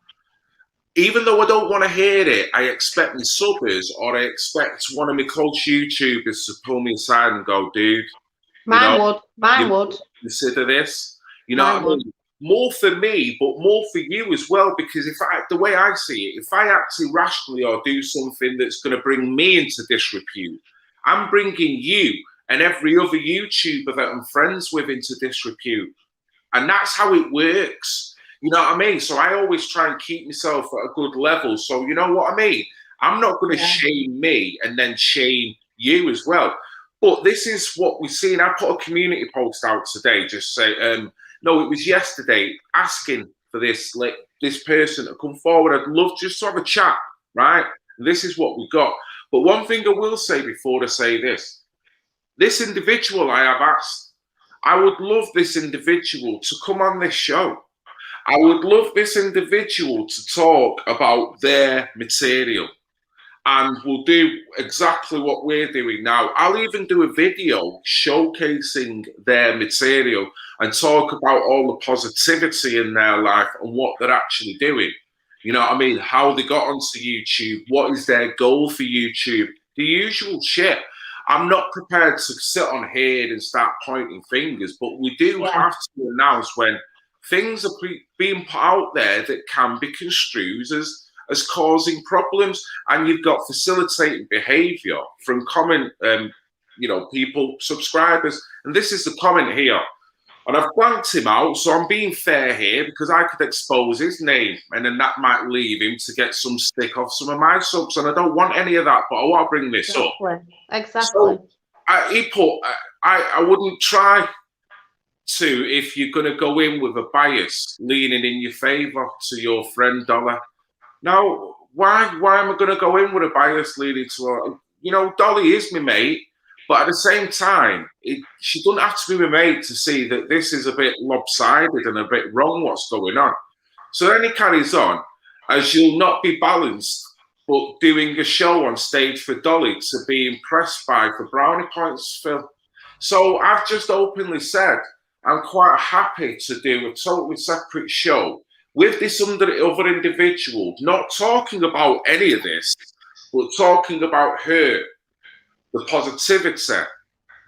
even though I don't want to hear it, I expect my subbers or I expect one of my close YouTubers to pull me aside and go, dude, mine would consider this. You know what I mean? More for me, but more for you as well, because the way I see it, if I act irrationally or do something that's going to bring me into disrepute, I'm bringing you and every other YouTuber that I'm friends with into disrepute. And that's how it works. You know what I mean? So I always try and keep myself at a good level. So you know what I mean? I'm not going to shame me and then shame you as well. But this is what we've seen. I put a community post out today, just say, no, it was yesterday, asking for this person to come forward. I'd love just to have a chat, right? This is what we got. But one thing I will say before I say this individual I have asked, I would love this individual to come on this show. I would love this individual to talk about their material, and we'll do exactly what we're doing now. I'll even do a video showcasing their material and talk about all the positivity in their life and what they're actually doing. You know what I mean? How they got onto YouTube, what is their goal for YouTube, the usual shit. I'm not prepared to sit on here and start pointing fingers, but we do have to announce when things are being put out there that can be construed as causing problems, and you've got facilitating behaviour from comment, people, subscribers, and this is the comment here. And I've blanked him out, so I'm being fair here because I could expose his name and then that might leave him to get some stick off some of my subs, and I don't want any of that, but I want to bring this up. Exactly. So I wouldn't try to, if you're going to go in with a bias leaning in your favour to your friend Dollar. Now, why am I going to go in with a bias leaning to her? You know, Dolly is my mate, but at the same time, she doesn't have to be my mate to see that this is a bit lopsided and a bit wrong what's going on. So then he carries on, as you'll not be balanced, but doing a show on stage for Dolly to be impressed by for brownie points, Phil. So I've just openly said I'm quite happy to do a totally separate show with this other individual, not talking about any of this, but talking about her, the positivity,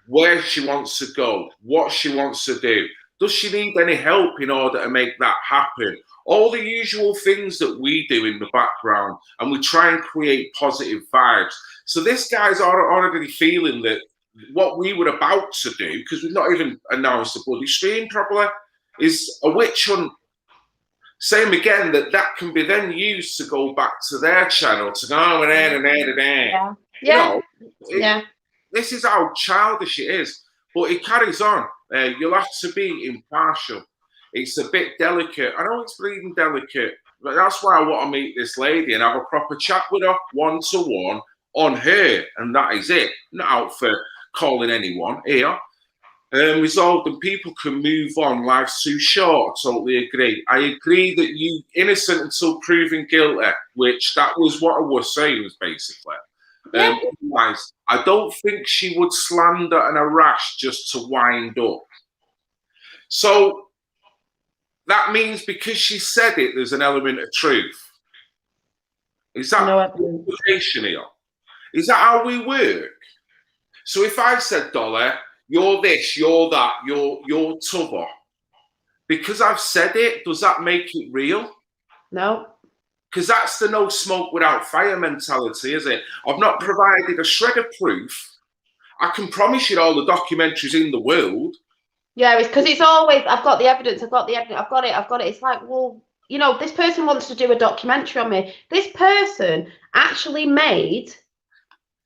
where she wants to go, what she wants to do. Does she need any help in order to make that happen? All the usual things that we do in the background, and we try and create positive vibes. So this guy's already feeling that what we were about to do, because we've not even announced the bloody stream properly, is a witch hunt. Same again, that can be then used to go back to their channel to go and Yeah. This is how childish it is. But it carries on. You'll have to be impartial. It's a bit delicate. I know it's bleeding delicate, but that's why I want to meet this lady and have a proper chat with her, one-to-one, on her, and that is it. Not out for calling anyone here. Resolved, and people can move on. Life's too short. Totally agree. I agree that you innocent until proven guilty, which that was what I was saying, was basically. Otherwise, I don't think she would slander and harass just to wind up. So that means because she said it, there's an element of truth. Is that the implication here? Is that how we work? So if I said, Dolly, you're this, you're that, you're t'other, because I've said it, does that make it real? No. Because that's the no smoke without fire mentality, is it? I've not provided a shred of proof. I can promise you all the documentaries in the world. Yeah, it's because it's always, I've got the evidence, I've got it. It's like, well, you know, this person wants to do a documentary on me. This person actually made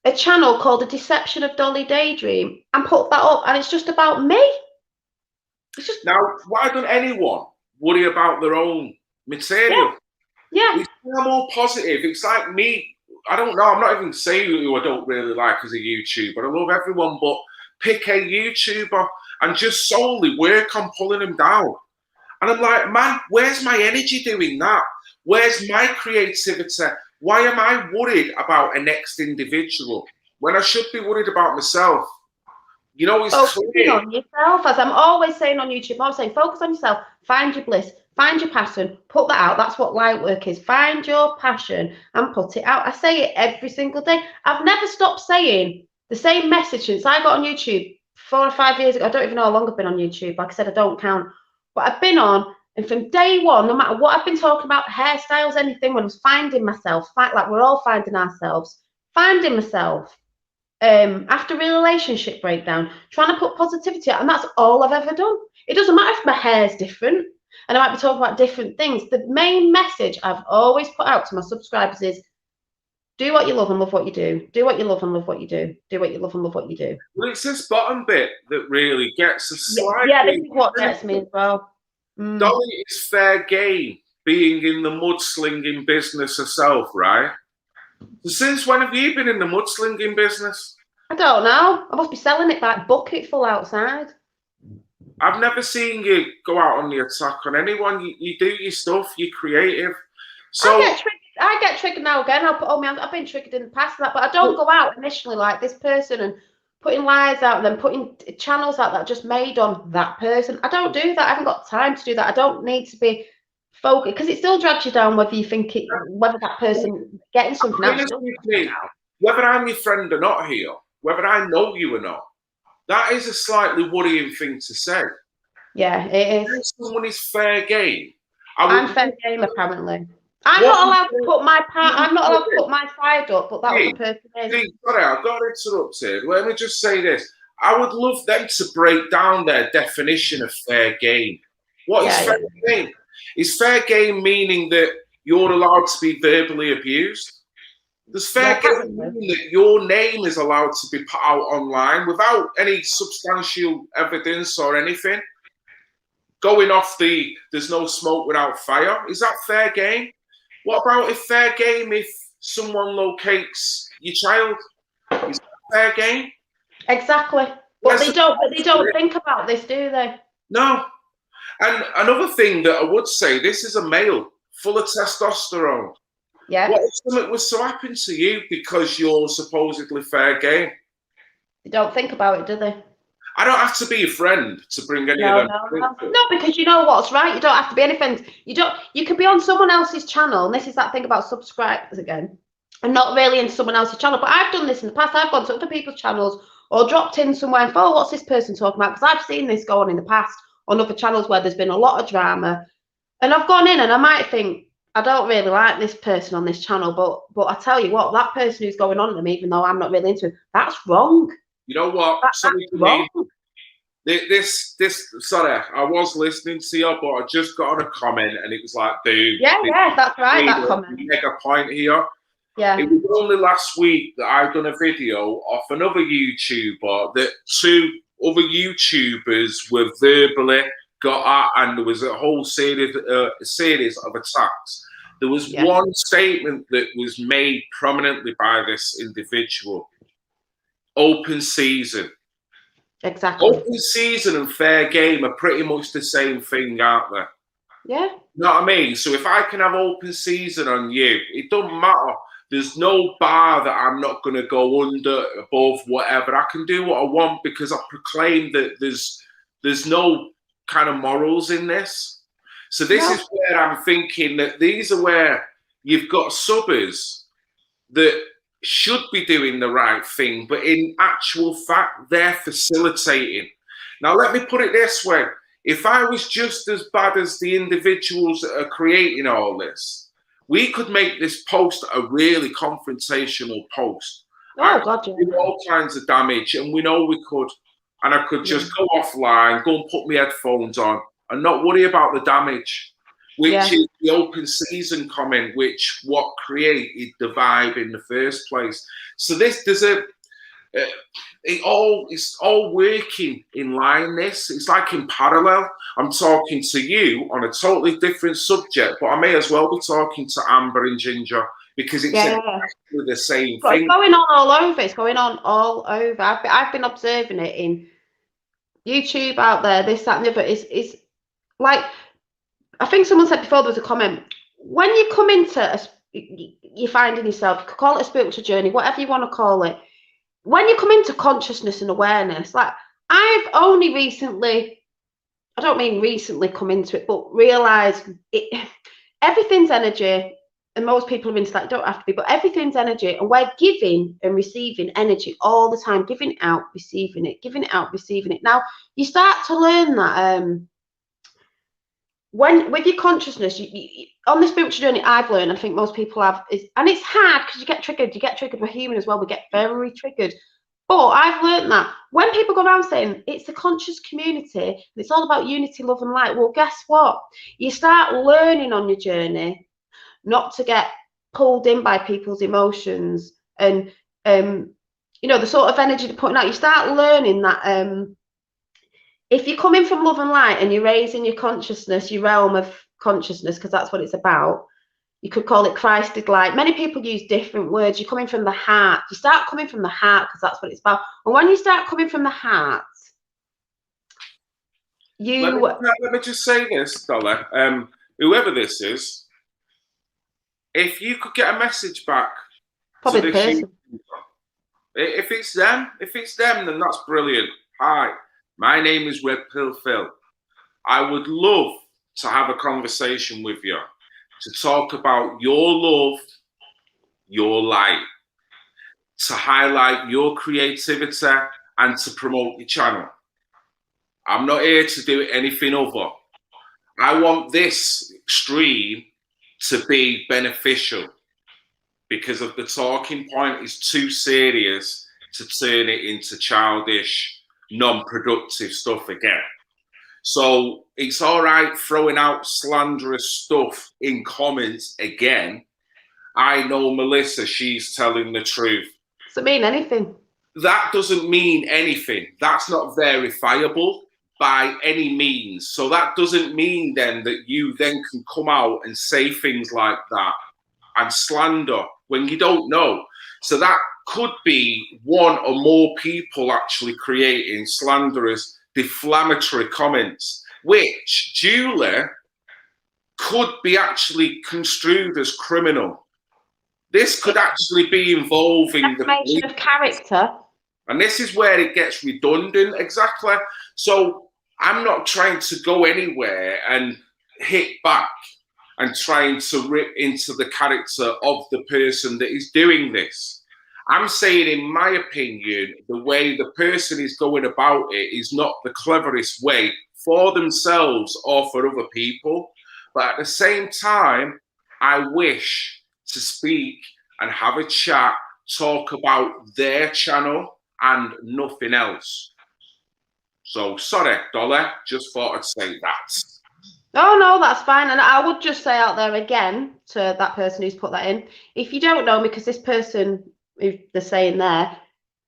a channel called The Deception of Dollydaydream and put that up, and it's just about me. It's just... Now, why don't anyone worry about their own material? Yeah. It's more positive. It's like me. I don't know. I'm not even saying who I don't really like as a YouTuber. I love everyone, but pick a YouTuber and just solely work on pulling them down. And I'm like, man, where's my energy doing that? Where's my creativity? Why am I worried about a next individual when I should be worried about myself? You know, it's focusing on yourself, as I'm always saying on YouTube. I'm saying focus on yourself, find your bliss, find your passion, put that out. That's what light work is. Find your passion and put it out. I say it every single day. I've never stopped saying the same message since I got on YouTube 4 or 5 years ago. I don't even know how long I've been on YouTube. Like I said, I don't count. But I've been on, and from day one, no matter what I've been talking about, hairstyles, anything, when I was finding myself, like we're all finding ourselves, finding myself. After a relationship breakdown, trying to put positivity out, and that's all I've ever done. It doesn't matter if my hair's different and I might be talking about different things. The main message I've always put out to my subscribers is do what you love and love what you do. Do what you love and love what you do. Do what you love and love what you do. Well, it's this bottom bit that really gets a slightly... Yeah, this is what gets me as well. Dolly is fair game, being in the mudslinging business herself, right? So since when have you been in the mudslinging business? I don't know. I must be selling it like bucket full outside. I've never seen you go out on the attack on anyone. You do your stuff. You're creative. So I get triggered now again. I've been triggered in the past, but I don't go out initially like this person and putting lies out and then putting channels out that are just made on that person. I don't do that. I haven't got time to do that. I don't need to be focused because it still drags you down whether you think whether that person getting something else. Whether I'm your friend or not here, whether I know you or not, that is a slightly worrying thing to say. Yeah, it is. If someone is fair game. I'm fair game, apparently. I'm not allowed to put my part. I'm not allowed to put my side up, but that was the person is. Sorry, I've got to interrupt here. Let me just say this. I would love them to break down their definition of fair game. What is fair game? Is fair game meaning that you're allowed to be verbally abused? Does fair game mean that your name is allowed to be put out online without any substantial evidence or anything? Going off the there's no smoke without fire. Is that fair game? What about if fair game if someone locates your child? Is that fair game? Exactly. But they don't think about this, do they? No. And another thing that I would say, this is a male full of testosterone. Yeah. What if something was to happen to you because you're supposedly fair game? They don't think about it, do they? I don't have to be a friend to bring any of them. No, because you know what's right. You don't have to be anything. You could be on someone else's channel, and this is that thing about subscribers again, and not really in someone else's channel. But I've done this in the past. I've gone to other people's channels or dropped in somewhere and thought, oh, what's this person talking about? Because I've seen this go on in the past on other channels where there's been a lot of drama. And I've gone in and I might think, I don't really like this person on this channel, but I tell you what, that person who's going on to them, even though I'm not really into it, that's wrong. You know what? That's wrong. Sorry, I was listening to you, but I just got on a comment and it was like, dude. Yeah, that's right, that comment. You make a point here. Yeah. It was only last week that I've done a video off another YouTuber that two other YouTubers were verbally got at, and there was a whole series of attacks. There was one statement that was made prominently by this individual. Open season. Exactly. Open season and fair game are pretty much the same thing, aren't they? Yeah. You know what I mean? So if I can have open season on you, it doesn't matter. There's no bar that I'm not going to go under, above, whatever. I can do what I want because I proclaim that there's no kind of morals in this. So this is where I'm thinking that these are where you've got subbers that should be doing the right thing, but in actual fact, they're facilitating. Now, let me put it this way. If I was just as bad as the individuals that are creating all this, we could make this post a really confrontational post. Oh, God, yeah. Do all kinds of damage, and we know we could. And I could just go offline, go and put my headphones on, and not worry about the damage, which is the open season comment, which what created the vibe in the first place. So it's all working in line. It's like in parallel. I'm talking to you on a totally different subject, but I may as well be talking to Amber and Ginger because it's exactly the same thing. It's going on all over. It's going on all over. I've been observing it in YouTube out there. This, that, and the other. Is like, I think someone said before, there was a comment. When you come into you're finding yourself, you could call it a spiritual journey, whatever you want to call it. When you come into consciousness and awareness, like I've only recently, I don't mean recently come into it, but realised everything's energy, and most people are into that, don't have to be, but everything's energy, and we're giving and receiving energy all the time, giving it out, receiving it, giving it out, receiving it. Now, you start to learn that when with your consciousness, you, on the spiritual journey, I've learned, I think most people have, and it's hard because you get triggered, we're human as well, we get very triggered. But I've learned that when people go around saying it's the conscious community, and it's all about unity, love and light, well, guess what? You start learning on your journey not to get pulled in by people's emotions and, you know, the sort of energy they're putting out. You start learning that if you're coming from love and light and you're raising your consciousness, your realm of consciousness, because that's what it's about, you could call it Christed light. Many people use different words. You're coming from the heart. You start coming from the heart because that's what it's about. And when you start coming from the heart, Let me just say this, Dolly. Whoever this is, if you could get a message back probably the person. If it's them, then that's brilliant. Hi, my name is Red Pill Phil. I would love to have a conversation with you to talk about your love, your light, to highlight your creativity and to promote your channel. I'm not here to do anything other. I want this stream to be beneficial because of the talking point is too serious to turn it into childish, non-productive stuff again. So it's all right throwing out slanderous stuff in comments again. I know Melissa, she's telling the truth. Does it mean anything? That doesn't mean anything. That's not verifiable by any means. So that doesn't mean then that you then can come out and say things like that and slander when you don't know. So that could be one or more people actually creating slanderous, deflammatory comments, which duly could be actually construed as criminal. This could actually be involving the defamation of character. And this is where it gets redundant, exactly. So I'm not trying to go anywhere and hit back and trying to rip into the character of the person that is doing this. I'm saying, in my opinion, the way the person is going about it is not the cleverest way for themselves or for other people. But at the same time, I wish to speak and have a chat, talk about their channel and nothing else. So sorry, Dolly, just thought I'd say that. Oh, no, that's fine. And I would just say out there again to that person who's put that in, if you don't know me, because this person who they're saying there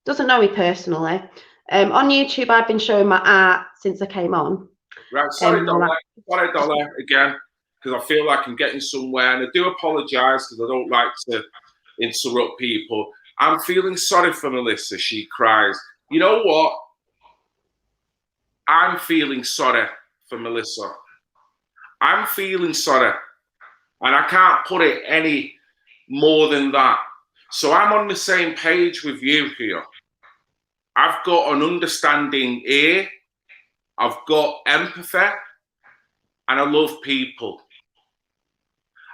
doesn't know me personally, On YouTube, I've been showing my art since I came on. Right, sorry, Dollar, again, because I feel like I'm getting somewhere, and I do apologise because I don't like to interrupt people. I'm feeling sorry for Melissa. She cries. You know what? I'm feeling sorry for Melissa. I'm feeling sorry, and I can't put it any more than that. So I'm on the same page with you here. I've got an understanding ear. I've got empathy, and I love people.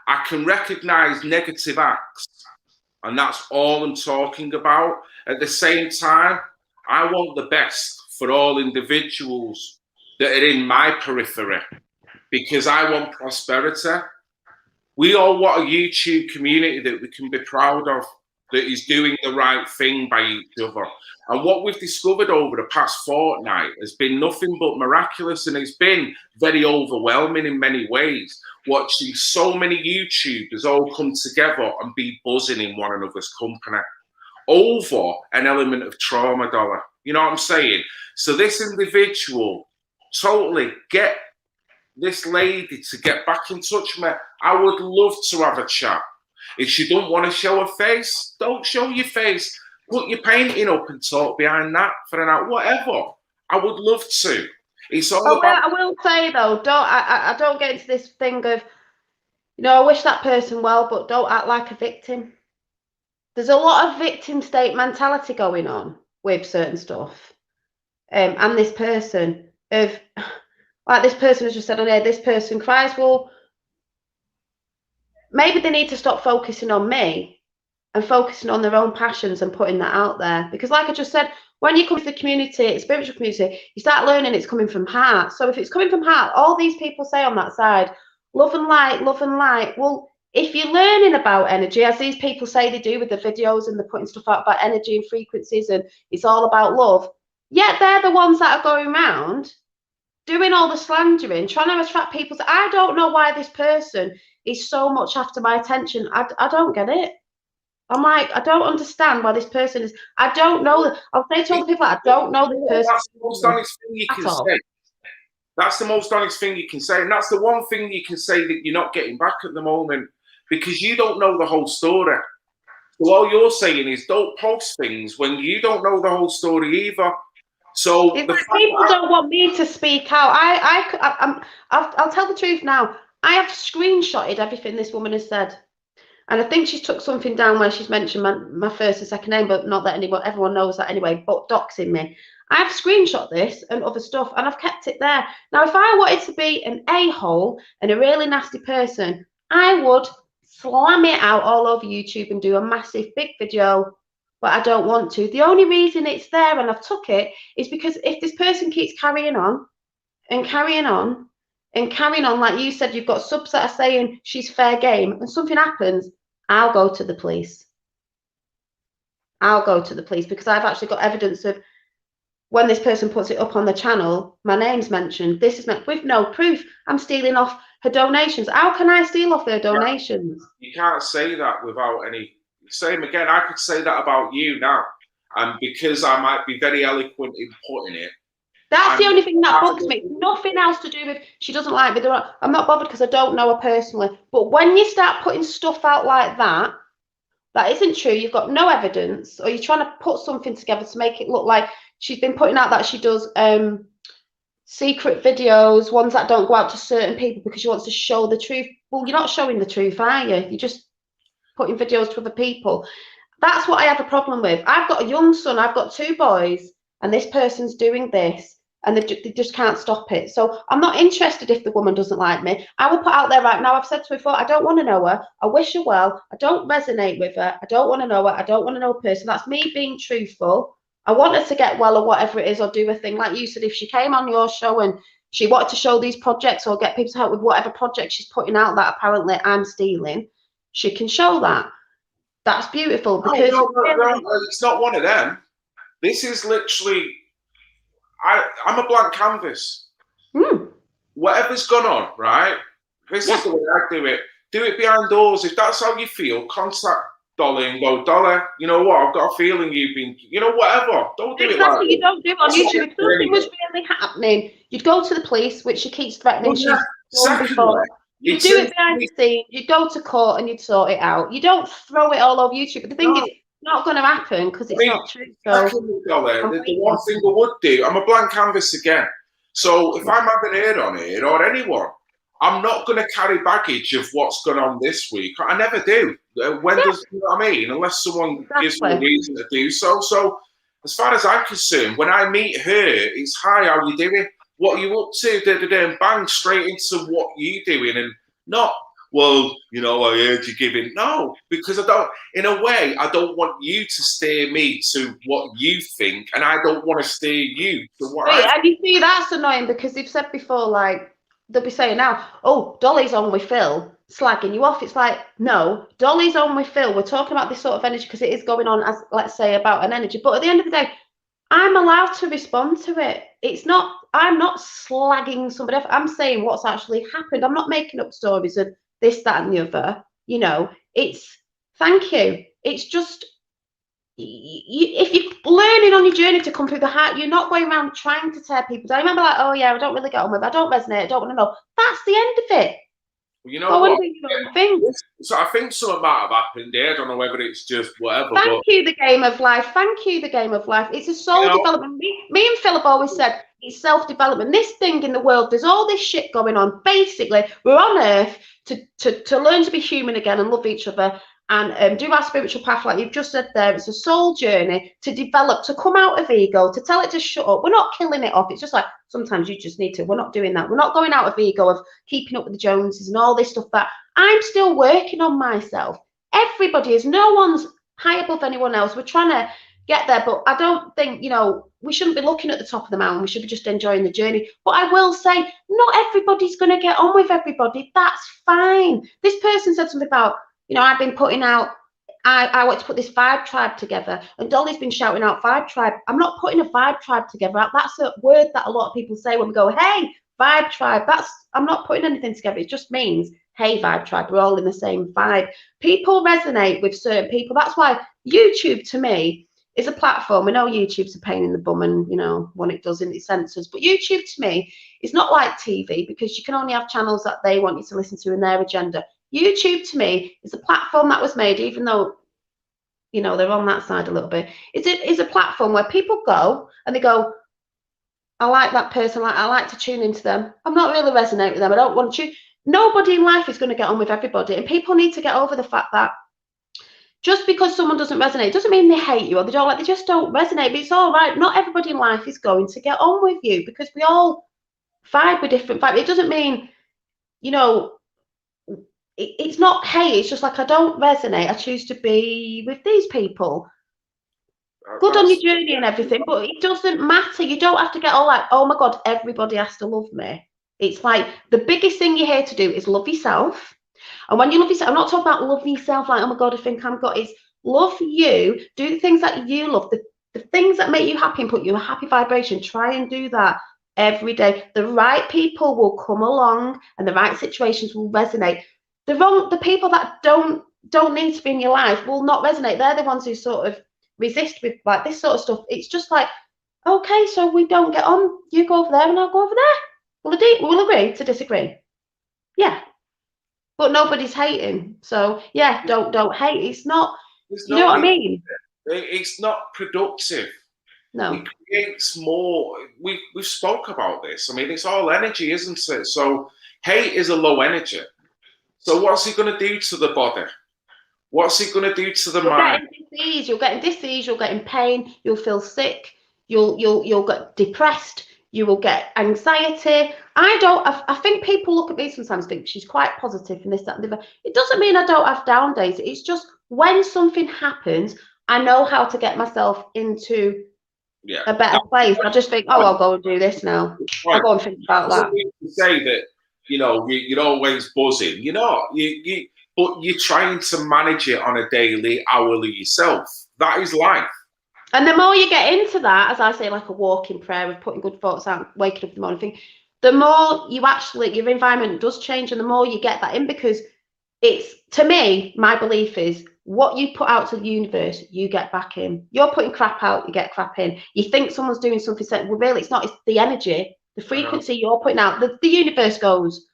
I can recognize negative acts, and that's all I'm talking about. At the same time, I want the best for all individuals that are in my periphery, because I want prosperity. We all want a YouTube community that we can be proud of, that is doing the right thing by each other. And what we've discovered over the past fortnight has been nothing but miraculous, and it's been very overwhelming in many ways, watching so many YouTubers all come together and be buzzing in one another's company over an element of trauma, Dollar. You know what I'm saying? So this individual, totally get this lady to get back in touch with me. I would love to have a chat. If she don't want to show her face, don't show your face. Put your painting up and talk behind that for an hour, whatever. I would love to. It's all about. I will say though, I don't get into this thing of, you know, I wish that person well, but don't act like a victim. There's a lot of victim state mentality going on with certain stuff, and this person of, like this person has just said on here, this person cries. Well, maybe they need to stop focusing on me and focusing on their own passions and putting that out there. Because like I just said, when you come to the community, spiritual community, you start learning it's coming from heart. So if it's coming from heart, all these people say on that side, love and light, love and light. Well, if you're learning about energy, as these people say they do with the videos and they're putting stuff out about energy and frequencies and it's all about love, yet they're the ones that are going around doing all the slandering, trying to attract people. I don't know why this person is so much after my attention. I don't get it. I'm like, I don't understand why this person is. I don't know. I'll say to all the people, I don't know this person. That's the most honest thing you can say. That's the most honest thing you can say. And that's the one thing you can say that you're not getting back at the moment, because you don't know the whole story. So all you're saying is don't post things when you don't know the whole story either. So people don't want me to speak out. I'll tell the truth now. I have screenshotted everything this woman has said. And I think she's took something down where she's mentioned my first and second name, but not that everyone knows that anyway, but doxing me. I've screenshot this and other stuff, and I've kept it there. Now, if I wanted to be an a-hole and a really nasty person, I would slam it out all over YouTube and do a massive big video, but I don't want to. The only reason it's there and I've took it is because if this person keeps carrying on and carrying on and carrying on, like you said, you've got subs that are saying she's fair game, and something happens, I'll go to the police. I'll go to the police, because I've actually got evidence of when this person puts it up on the channel, my name's mentioned. This is meant with no proof. I'm stealing off her donations. How can I steal off her donations? You can't say that without any. Same again, I could say that about you now, and because I might be very eloquent in putting it. That's the only thing that bugs me. Nothing else to do with she doesn't like me. I'm not bothered because I don't know her personally. But when you start putting stuff out like that, that isn't true. You've got no evidence, or you're trying to put something together to make it look like she's been putting out that she does secret videos, ones that don't go out to certain people because she wants to show the truth. Well, you're not showing the truth, are you? You're just putting videos to other people. That's what I have a problem with. I've got a young son. I've got 2 boys, and this person's doing this. And they just can't stop it. So I'm not interested if the woman doesn't like me. I will put out there right now, I've said to her before, I don't want to know her. I wish her well. I don't resonate with her. I don't want to know her. I don't want to know a person. That's me being truthful. I want her to get well or whatever it is, or do a thing. Like you said, if she came on your show and she wanted to show these projects or get people to help with whatever project she's putting out that apparently I'm stealing, she can show that. That's beautiful. Because no, it's not one of them. This is literally... I'm a blank canvas. Whatever's gone on, right? This is the way I do it. Do it behind doors. If that's how you feel, contact Dolly and go, Dolly, you know what? I've got a feeling you've been, you know, whatever. Don't do it like Exactly, you don't do it on That's what YouTube. I If something was really happening, you'd go to the police, which she keeps threatening. Well, yeah. She's done Secondly, before. You'd it do seems it behind the scenes. You'd go to court and you'd sort it out. You don't throw it all over YouTube. But the thing is, it's not going to happen because it's not true. So, secondly, Dolly, the one thing I would do, I'm a blank canvas again. So if I'm having heard on it or anyone, I'm not going to carry baggage of what's gone on this week. I never do. When does, you know what I mean? Unless someone gives me a reason to do so. So as far as I'm concerned, when I meet her, it's hi, how you doing? What are you up to? And bang, straight into what you doing, and not, well, you know, I heard you giving. No, because I don't, in a way, I don't want you to steer me to what you think, and I don't want to steer you to what I think. And you see, that's annoying because they've said before, like, they'll be saying now, oh, Dolly's on with Phil, slagging you off. It's like, no, Dolly's on with Phil. We're talking about this sort of energy because it is going on as, let's say, about an energy. But at the end of the day, I'm allowed to respond to it. It's not, I'm not slagging somebody else. I'm saying what's actually happened. I'm not making up stories of this, that, and the other. You know, it's, thank you. It's just, if you're learning on your journey to come through the heart, you're not going around trying to tear people down. I remember, like, oh yeah, I don't really get on with it. I don't resonate. I don't want to know. That's the end of it. Well, you know what? So I think something might have happened there. I don't know whether it's just whatever. Thank you, the game of life. Thank you, the game of life. It's a soul development. Me and Phil have always said it's self-development. This thing in the world, there's all this shit going on. Basically, we're on Earth to learn to be human again and love each other and do our spiritual path, like you've just said there. It's a soul journey to develop, to come out of ego, to tell it to shut up. We're not killing it off. It's just like sometimes you just need to. We're not doing that. We're not going out of ego of keeping up with the Joneses and all this stuff that I'm still working on myself. Everybody is. No one's high above anyone else. We're trying to get there, but I don't think, you know, we shouldn't be looking at the top of the mountain. We should be just enjoying the journey. But I will say, not everybody's going to get on with everybody. That's fine. This person said something about, you know, I've been putting out, I want to put this vibe tribe together, and Dolly's been shouting out vibe tribe. I'm not putting a vibe tribe together. That's a word that a lot of people say when we go, hey, vibe tribe. I'm not putting anything together. It just means, hey, vibe tribe, we're all in the same vibe. People resonate with certain people. That's why YouTube, to me, is a platform. We know YouTube's a pain in the bum, and, you know, when it does in its censors. But YouTube, to me, is not like TV, because you can only have channels that they want you to listen to in their agenda. YouTube, to me, is a platform that was made, even though, you know, they're on that side a little bit. It's a platform where people go and they go, I like that person, I like to tune into them. I'm not really resonating with them. I don't want to. Nobody in life is going to get on with everybody, and people need to get over the fact that just because someone doesn't resonate doesn't mean they hate you or they don't like. They just don't resonate. But it's all right. Not everybody in life is going to get on with you, because we all vibe with different vibes. It doesn't mean, you know, it's not, hey, it's just like, I don't resonate. I choose to be with these people. Good on your journey and everything, but it doesn't matter. You don't have to get all like, oh my God, everybody has to love me. It's like the biggest thing you're here to do is love yourself. And when you love yourself, I'm not talking about loving yourself like, oh my God, I think I'm God. It's love you. Do the things that you love, the things that make you happy and put you in a happy vibration. Try and do that every day. The right people will come along and the right situations will resonate. The people that don't need to be in your life will not resonate. They're the ones who sort of resist with like this sort of stuff. It's just like, okay, so we don't get on. You go over there and I'll go over there. We'll agree to disagree. Yeah. But nobody's hating. So yeah, don't hate. It's not, you know what I mean? It's not productive. No. It creates more. We've spoke about this. I mean, it's all energy, isn't it? So hate is a low energy. So what's it going to do to the body? What's it going to do to the mind? You'll get disease, you'll get in pain, you'll feel sick, you'll get depressed, you will get anxiety. I think people look at me sometimes and think she's quite positive and this, that, and the other. It doesn't mean I don't have down days. It's just when something happens, I know how to get myself into a better place. I just think, oh, I'll go and do this now. I'll go and think about that. To say that, you know, you're always buzzing. You're not. But you're trying to manage it on a daily, hourly yourself. That is life. And the more you get into that, as I say, like a walking prayer of putting good thoughts out, waking up in the morning thing, the more you actually, your environment does change, and the more you get that in, because it's, to me, my belief is what you put out to the universe, you get back in. You're putting crap out, you get crap in. You think someone's doing something, well, really, it's not. It's the energy, the frequency you're putting out. The universe goes,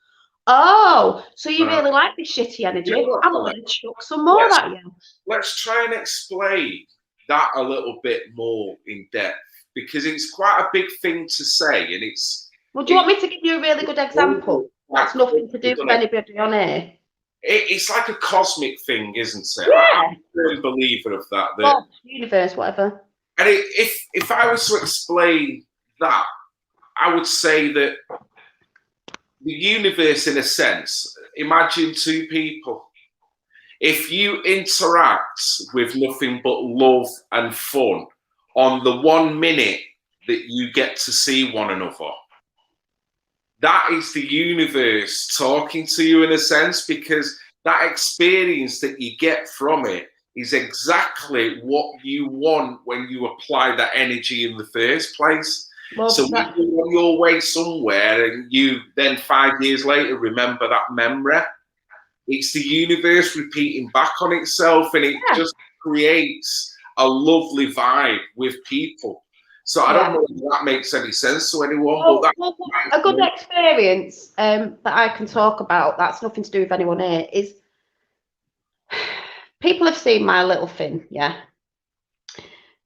oh, so you really like this shitty energy? I'm going to chuck some more at you. Let's try and explain that a little bit more in depth, because it's quite a big thing to say, and it's. Well, do you want me to give you a really good example? That's nothing to do with anybody on here. It's like a cosmic thing, isn't it? Yeah. I'm a believer of that. God, universe, whatever. And if I was to explain that, I would say that the universe, in a sense, imagine two people. If you interact with nothing but love and fun on the 1 minute that you get to see one another, that is the universe talking to you, in a sense, because that experience that you get from it is exactly what you want when you apply that energy in the first place. Well, so when you're on your way somewhere and you then 5 years later remember that memory, it's the universe repeating back on itself, and it just creates a lovely vibe with people. So I don't know if that makes any sense to anyone. But a good experience that I can talk about, that's nothing to do with anyone here, is people have seen my little Finn,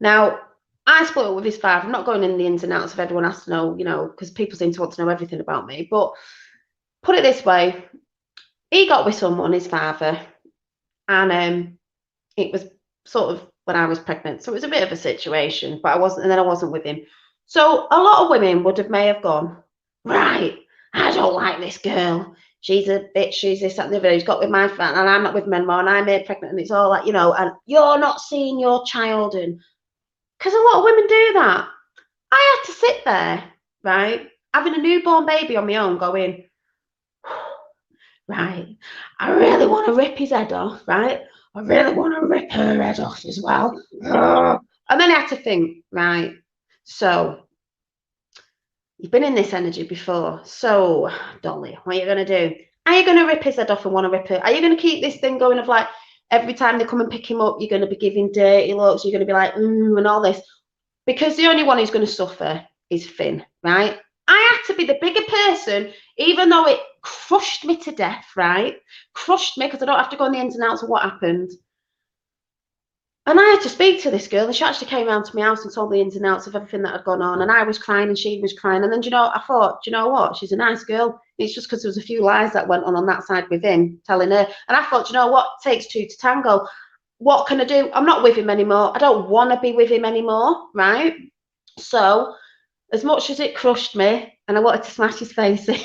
Now, I split up with his father. I'm not going in the ins and outs of everyone has to know, because people seem to want to know everything about me. But put it this way, he got with someone, his father, and it was sort of when I was pregnant. So it was a bit of a situation, but I wasn't with him. So a lot of women may have gone, right, I don't like this girl. She's a bitch, she's this, that, and the other. He's got with my father, and I'm not with him anymore, and I'm made pregnant, and it's all like, and you're not seeing your child, and because a lot of women do that. I had to sit there, right, having a newborn baby on my own, going, right, I really want to rip his head off, right? I really want to rip her head off as well. And then I had to think, right, so you've been in this energy before. So, Dolly, what are you going to do? Are you going to rip his head off and want to rip her? Are you going to keep this thing going of like, every time they come and pick him up, you're going to be giving dirty looks, you're going to be like, and all this? Because the only one who's going to suffer is Finn, right? I had to be the bigger person, even though it crushed me to death, right? Crushed me because I don't have to go on the ins and outs of what happened. And I had to speak to this girl, and she actually came round to my house and told the ins and outs of everything that had gone on. And I was crying and she was crying. And then, I thought, do you know what? She's a nice girl. It's just because there was a few lies that went on that side with him, telling her. And I thought, do you know what? It takes two to tango. What can I do? I'm not with him anymore. I don't want to be with him anymore, right? So, as much as it crushed me and I wanted to smash his face in,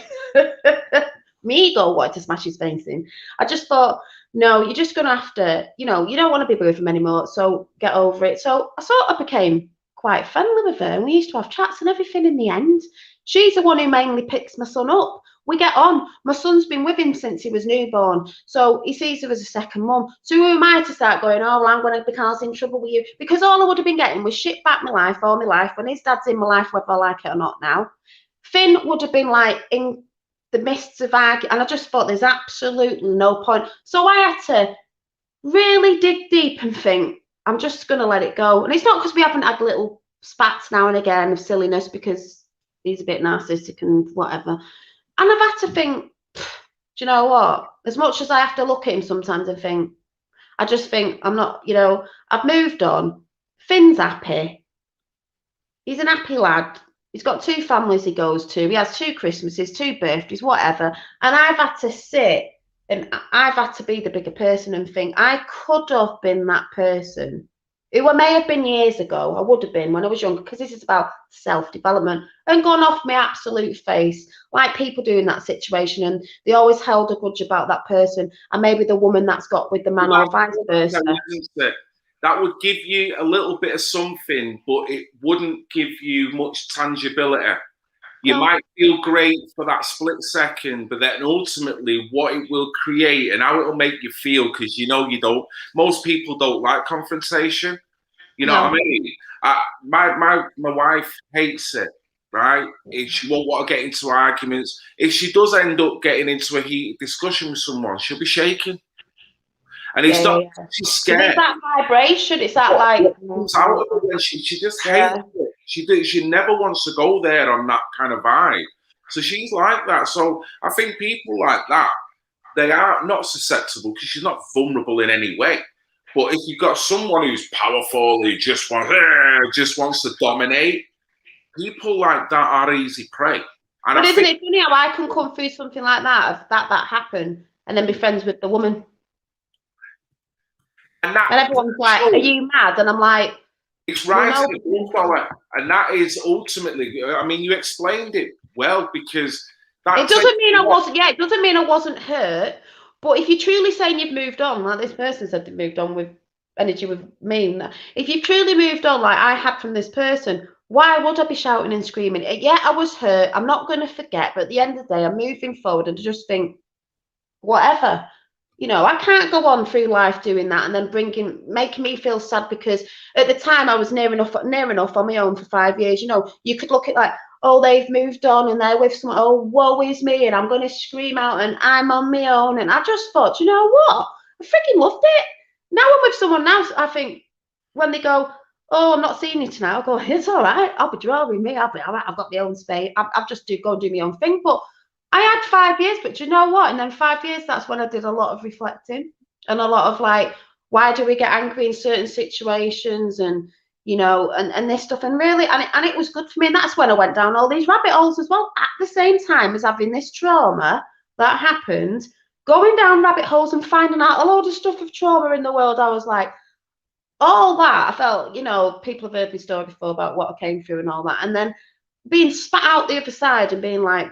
my ego wanted to smash his face in, I just thought, no, you're just going to have to, you don't want to be with him anymore, so get over it. So I sort of became quite friendly with her, and we used to have chats and everything in the end. She's the one who mainly picks my son up. We get on. My son's been with him since he was newborn, so he sees her as a second mum. So who am I to start going, oh, well, I'm going to be causing trouble with you? Because all I would have been getting was shit back my life, all my life, when his dad's in my life, whether I like it or not now. Finn would have been like in the mists of argument, and I just thought there's absolutely no point. So I had to really dig deep and think, I'm just going to let it go. And it's not because we haven't had little spats now and again of silliness, because he's a bit narcissistic and whatever. And I've had to think, do you know what? As much as I have to look at him sometimes and think, I just think I'm not, I've moved on. Finn's happy. He's an happy lad. He's got 2 families he goes to. He has 2 Christmases, 2 birthdays, whatever. And I've had to sit and I've had to be the bigger person and think, I could have been that person who I may have been years ago. I would have been when I was younger, because this is about self-development, and gone off my absolute face like people do in that situation. And they always held a grudge about that person, and maybe the woman that's got with the man, or vice versa. That would give you a little bit of something, but it wouldn't give you much tangibility. You might feel great for that split second, but then ultimately what it will create and how it will make you feel, because you don't, most people don't like confrontation. You know what I mean? My wife hates it, right? If she won't want to get into arguments, if she does end up getting into a heated discussion with someone, she'll be shaking. And it's not, yeah. she's scared. It's that vibration. It's that like. She just hates it. She never wants to go there on that kind of vibe. So she's like that. So I think people like that, they are not susceptible because she's not vulnerable in any way. But if you've got someone who's powerful, who just wants to dominate, people like that are easy prey. And but isn't it funny how I can come through something like that, that happened, and then be friends with the woman? And everyone's like, "Are you mad?" And I'm like, "It's rising and willpower," and that is ultimately. I mean, you explained it well because it doesn't mean I wasn't. Yeah, it doesn't mean I wasn't hurt. But if you're truly saying you've moved on, like this person said, they've moved on with energy with me. If you've truly moved on, like I had from this person, why would I be shouting and screaming? Yeah, I was hurt. I'm not going to forget. But at the end of the day, I'm moving forward and just think, whatever. You know, I can't go on through life doing that and then making me feel sad because at the time I was near enough on my own for 5 years. You know, you could look at like, oh, they've moved on and they're with someone, oh, woe is me, and I'm going to scream out and I'm on my own. And I just thought, you know what? I freaking loved it. Now I'm with someone else, I think when they go, oh, I'm not seeing you tonight, I'll go, it's all right. I'll be drawing me. I've got my own space. I've just go and do my own thing. But I had 5 years, but you know what? In then 5 years, that's when I did a lot of reflecting and a lot of like, why do we get angry in certain situations and, you know, and this stuff. And really, and it was good for me. And that's when I went down all these rabbit holes as well, at the same time as having this trauma that happened, going down rabbit holes and finding out a load of stuff of trauma in the world. I was like, all that, I felt, you know, people have heard my story before about what I came through and all that. And then being spat out the other side and being like,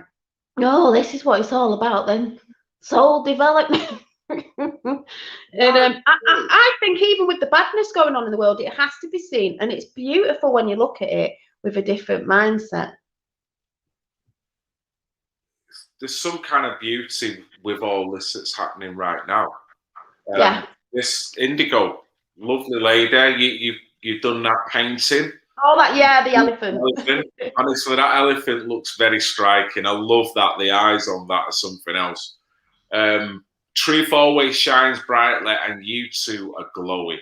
no, this is what it's all about then. Soul development. And I think even with the badness going on in the world, it has to be seen. And it's beautiful when you look at it with a different mindset. There's some kind of beauty with all this that's happening right now. Yeah. This Indigo, lovely lady, you've done that painting. Oh, that, yeah, the elephant. Honestly, that elephant looks very striking. I love that. The eyes on that are something else. Truth always shines brightly, and you two are glowing.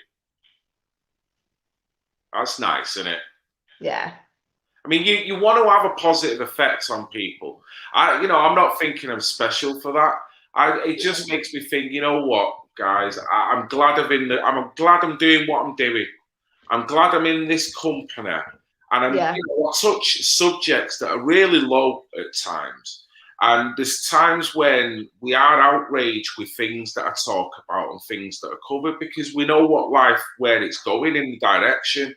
That's nice, isn't it? Yeah. I mean, you want to have a positive effect on people. I'm not thinking I'm special for that. It just makes me think, you know what, guys? I'm glad I'm glad I'm doing what I'm doing. I'm glad I'm in this company, and I touch subjects that are really low at times. And there's times when we are outraged with things that I talk about and things that are covered because we know where it's going in the direction.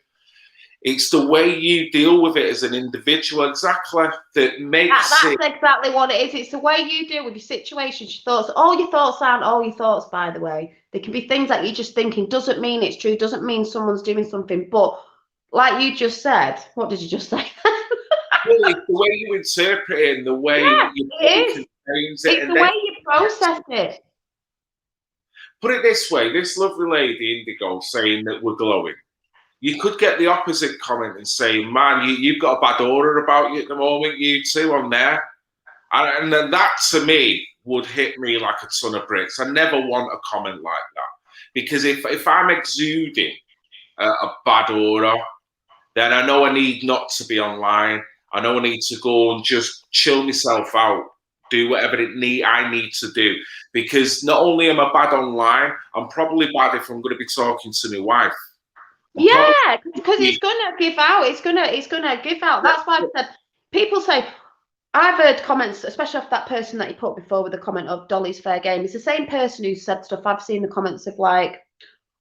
It's the way you deal with it as an individual, exactly, that makes That's exactly what it is. It's the way you deal with your situations, your thoughts. All your thoughts aren't all your thoughts, by the way. There can be things that you're just thinking, doesn't mean it's true, doesn't mean someone's doing something. But like you just said, what did you just say? Really, the way you interpret it and the way it's the way you process it. Put it this way, this lovely lady, Indigo, saying that we're glowing. You could get the opposite comment and say, man, you've got a bad aura about you at the moment, you two on there. And then that, to me, would hit me like a ton of bricks. I never want a comment like that. Because if I'm exuding a bad aura, then I know I need not to be online. I know I need to go and just chill myself out, do whatever I need to do. Because not only am I bad online, I'm probably bad if I'm going to be talking to my wife. Yeah, because it's gonna give out. It's gonna give out. That's why I said. People say, I've heard comments, especially off that person that you put before with the comment of Dolly's fair game. It's the same person who said stuff. I've seen the comments of like,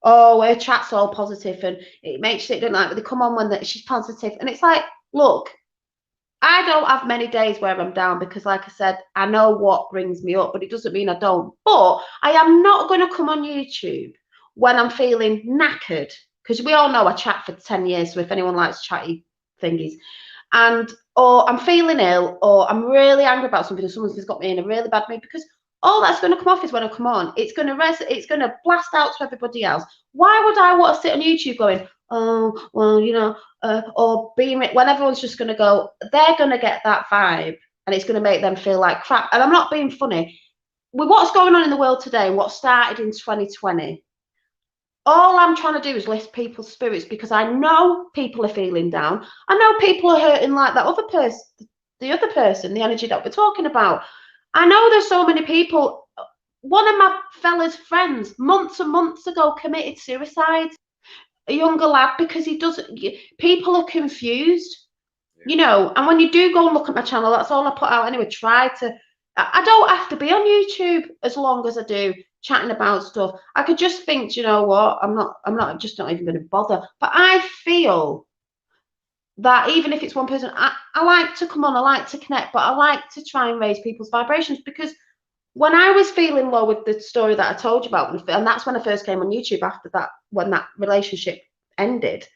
oh, her chat's all positive and it makes it don't like. But they come on when she's positive, and it's like, look, I don't have many days where I'm down because, like I said, I know what brings me up, but it doesn't mean I don't. But I am not going to come on YouTube when I'm feeling knackered. Because we all know I chat for 10 years, so if anyone likes chatty thingies. Or I'm feeling ill, or I'm really angry about something, or someone's got me in a really bad mood, because all that's going to come off is when I come on. It's going to blast out to everybody else. Why would I want to sit on YouTube going, oh, well, you know, or being, when everyone's just going to go, they're going to get that vibe, and it's going to make them feel like crap. And I'm not being funny. With what's going on in the world today, what started in 2020, all I'm trying to do is lift people's spirits, because I know people are feeling down. I know people are hurting like that other person, the other person, the energy that we're talking about. I know there's so many people. One of my fella's friends months and months ago committed suicide, a younger lad, because he doesn't, people are confused, you know. And when you do go and look at my channel, that's all I put out anyway. I don't have to be on YouTube as long as I do, chatting about stuff. I could just think, you know what, I'm just not even going to bother. But I feel that even if it's one person, I like to come on, I like to connect, but I like to try and raise people's vibrations, because when I was feeling low with the story that I told you about, and that's when I first came on YouTube after that, when that relationship ended,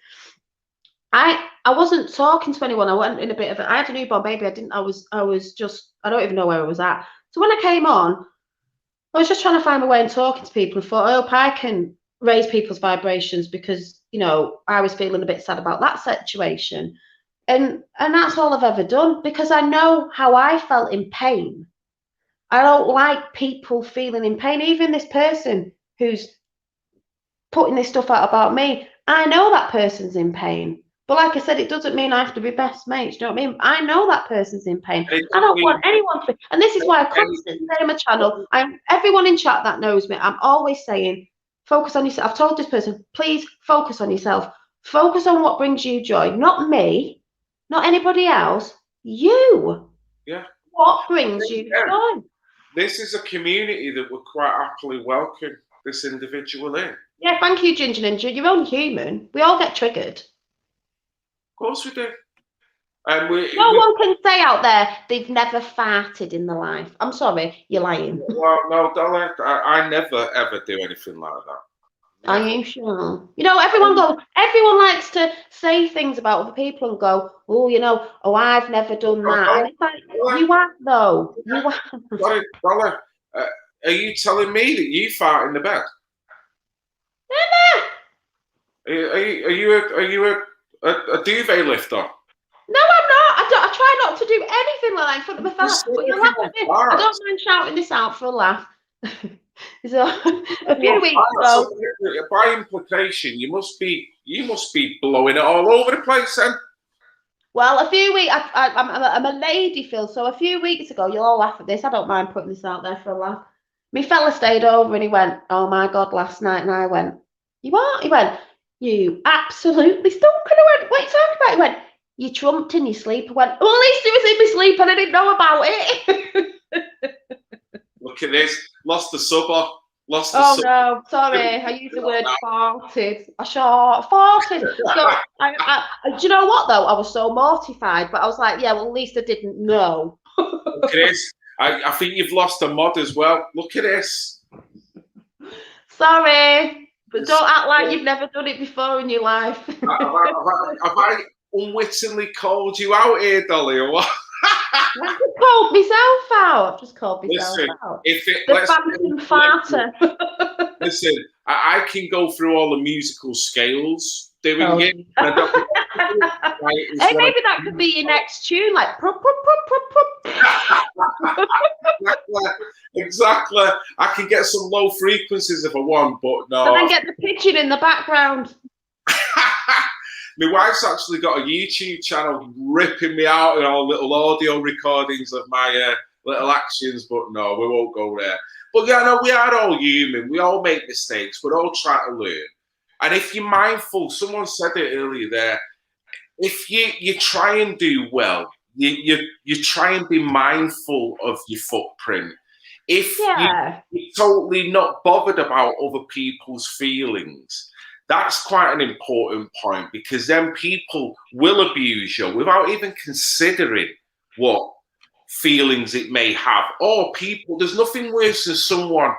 I wasn't talking to anyone. I went in a bit of I had a newborn baby. I was just, I don't even know where I was at. So when I came on, I was just trying to find my way and talking to people, and thought, I hope I can raise people's vibrations, because, you know, I was feeling a bit sad about that situation. And that's all I've ever done, because I know how I felt in pain. I don't like people feeling in pain. Even this person who's putting this stuff out about me, I know that person's in pain. But like I said, it doesn't mean I have to be best mates. Do you know what I mean? I know that person's in pain. I don't want anyone to be. And this is why I constantly say on my channel, everyone in chat that knows me, I'm always saying, focus on yourself. I've told this person, please focus on yourself. Focus on what brings you joy. Not me, not anybody else. You. Yeah. What brings you joy? This is a community that would quite happily welcome this individual in. Yeah, thank you, Ginger Ninja. You're only human. We all get triggered. Of course we do. No one can say out there they've never farted in their life. I'm sorry, you're lying. Well, no, Dolly, I never ever do anything like that. Never. Are you sure? You know, everyone likes to say things about other people and go, oh, you know, oh, I've never done that. And it's like, you have though. You have. Sorry, Dolly, are you telling me that you fart in the bed? Never. Are you a duvet lifter? No, I'm not. I try not to do anything like that in front of my fella. But you laugh at me. I don't mind shouting this out for a laugh. So a few weeks ago. By implication, you must be blowing it all over the place then. Well, a few weeks. I'm a lady, Phil. So a few weeks ago, you'll all laugh at this. I don't mind putting this out there for a laugh. My fella stayed over and he went, "Oh my God, last night," and I went, "You what?" He went, "You absolutely stunk." And I went, "What are you talking about?" He went, "You trumped in your sleep." I went, "Well, at least it was in my sleep and I didn't know about it." Look at this. Lost the subber. No, sorry. I used the word farted. I farted. So, do you know what though? I was so mortified, but I was like, yeah, well, at least I didn't know. Look at this. I think you've lost a mod as well. Look at this. Sorry, but don't act like you've never done it before in your life. Have I unwittingly called you out here, Dolly, or what? I've just called myself out. I've just called myself out. The phantom farter. Listen, I can go through all the musical scales doing it. Hey, maybe that could be your next tune, like prop, prop, prop, prop, prop. Exactly. I can get some low frequencies if I want, but no. And then get the pigeon in the background. My wife's actually got a YouTube channel ripping me out in all little audio recordings of my little actions, but no, we won't go there. But yeah, no, we are all human. We all make mistakes. We're all trying to learn. And if you're mindful, someone said it earlier there, if you try and do well, you try and be mindful of your footprint. If you're totally not bothered about other people's feelings, that's quite an important point, because then people will abuse you without even considering what feelings it may have. Or people, there's nothing worse than someone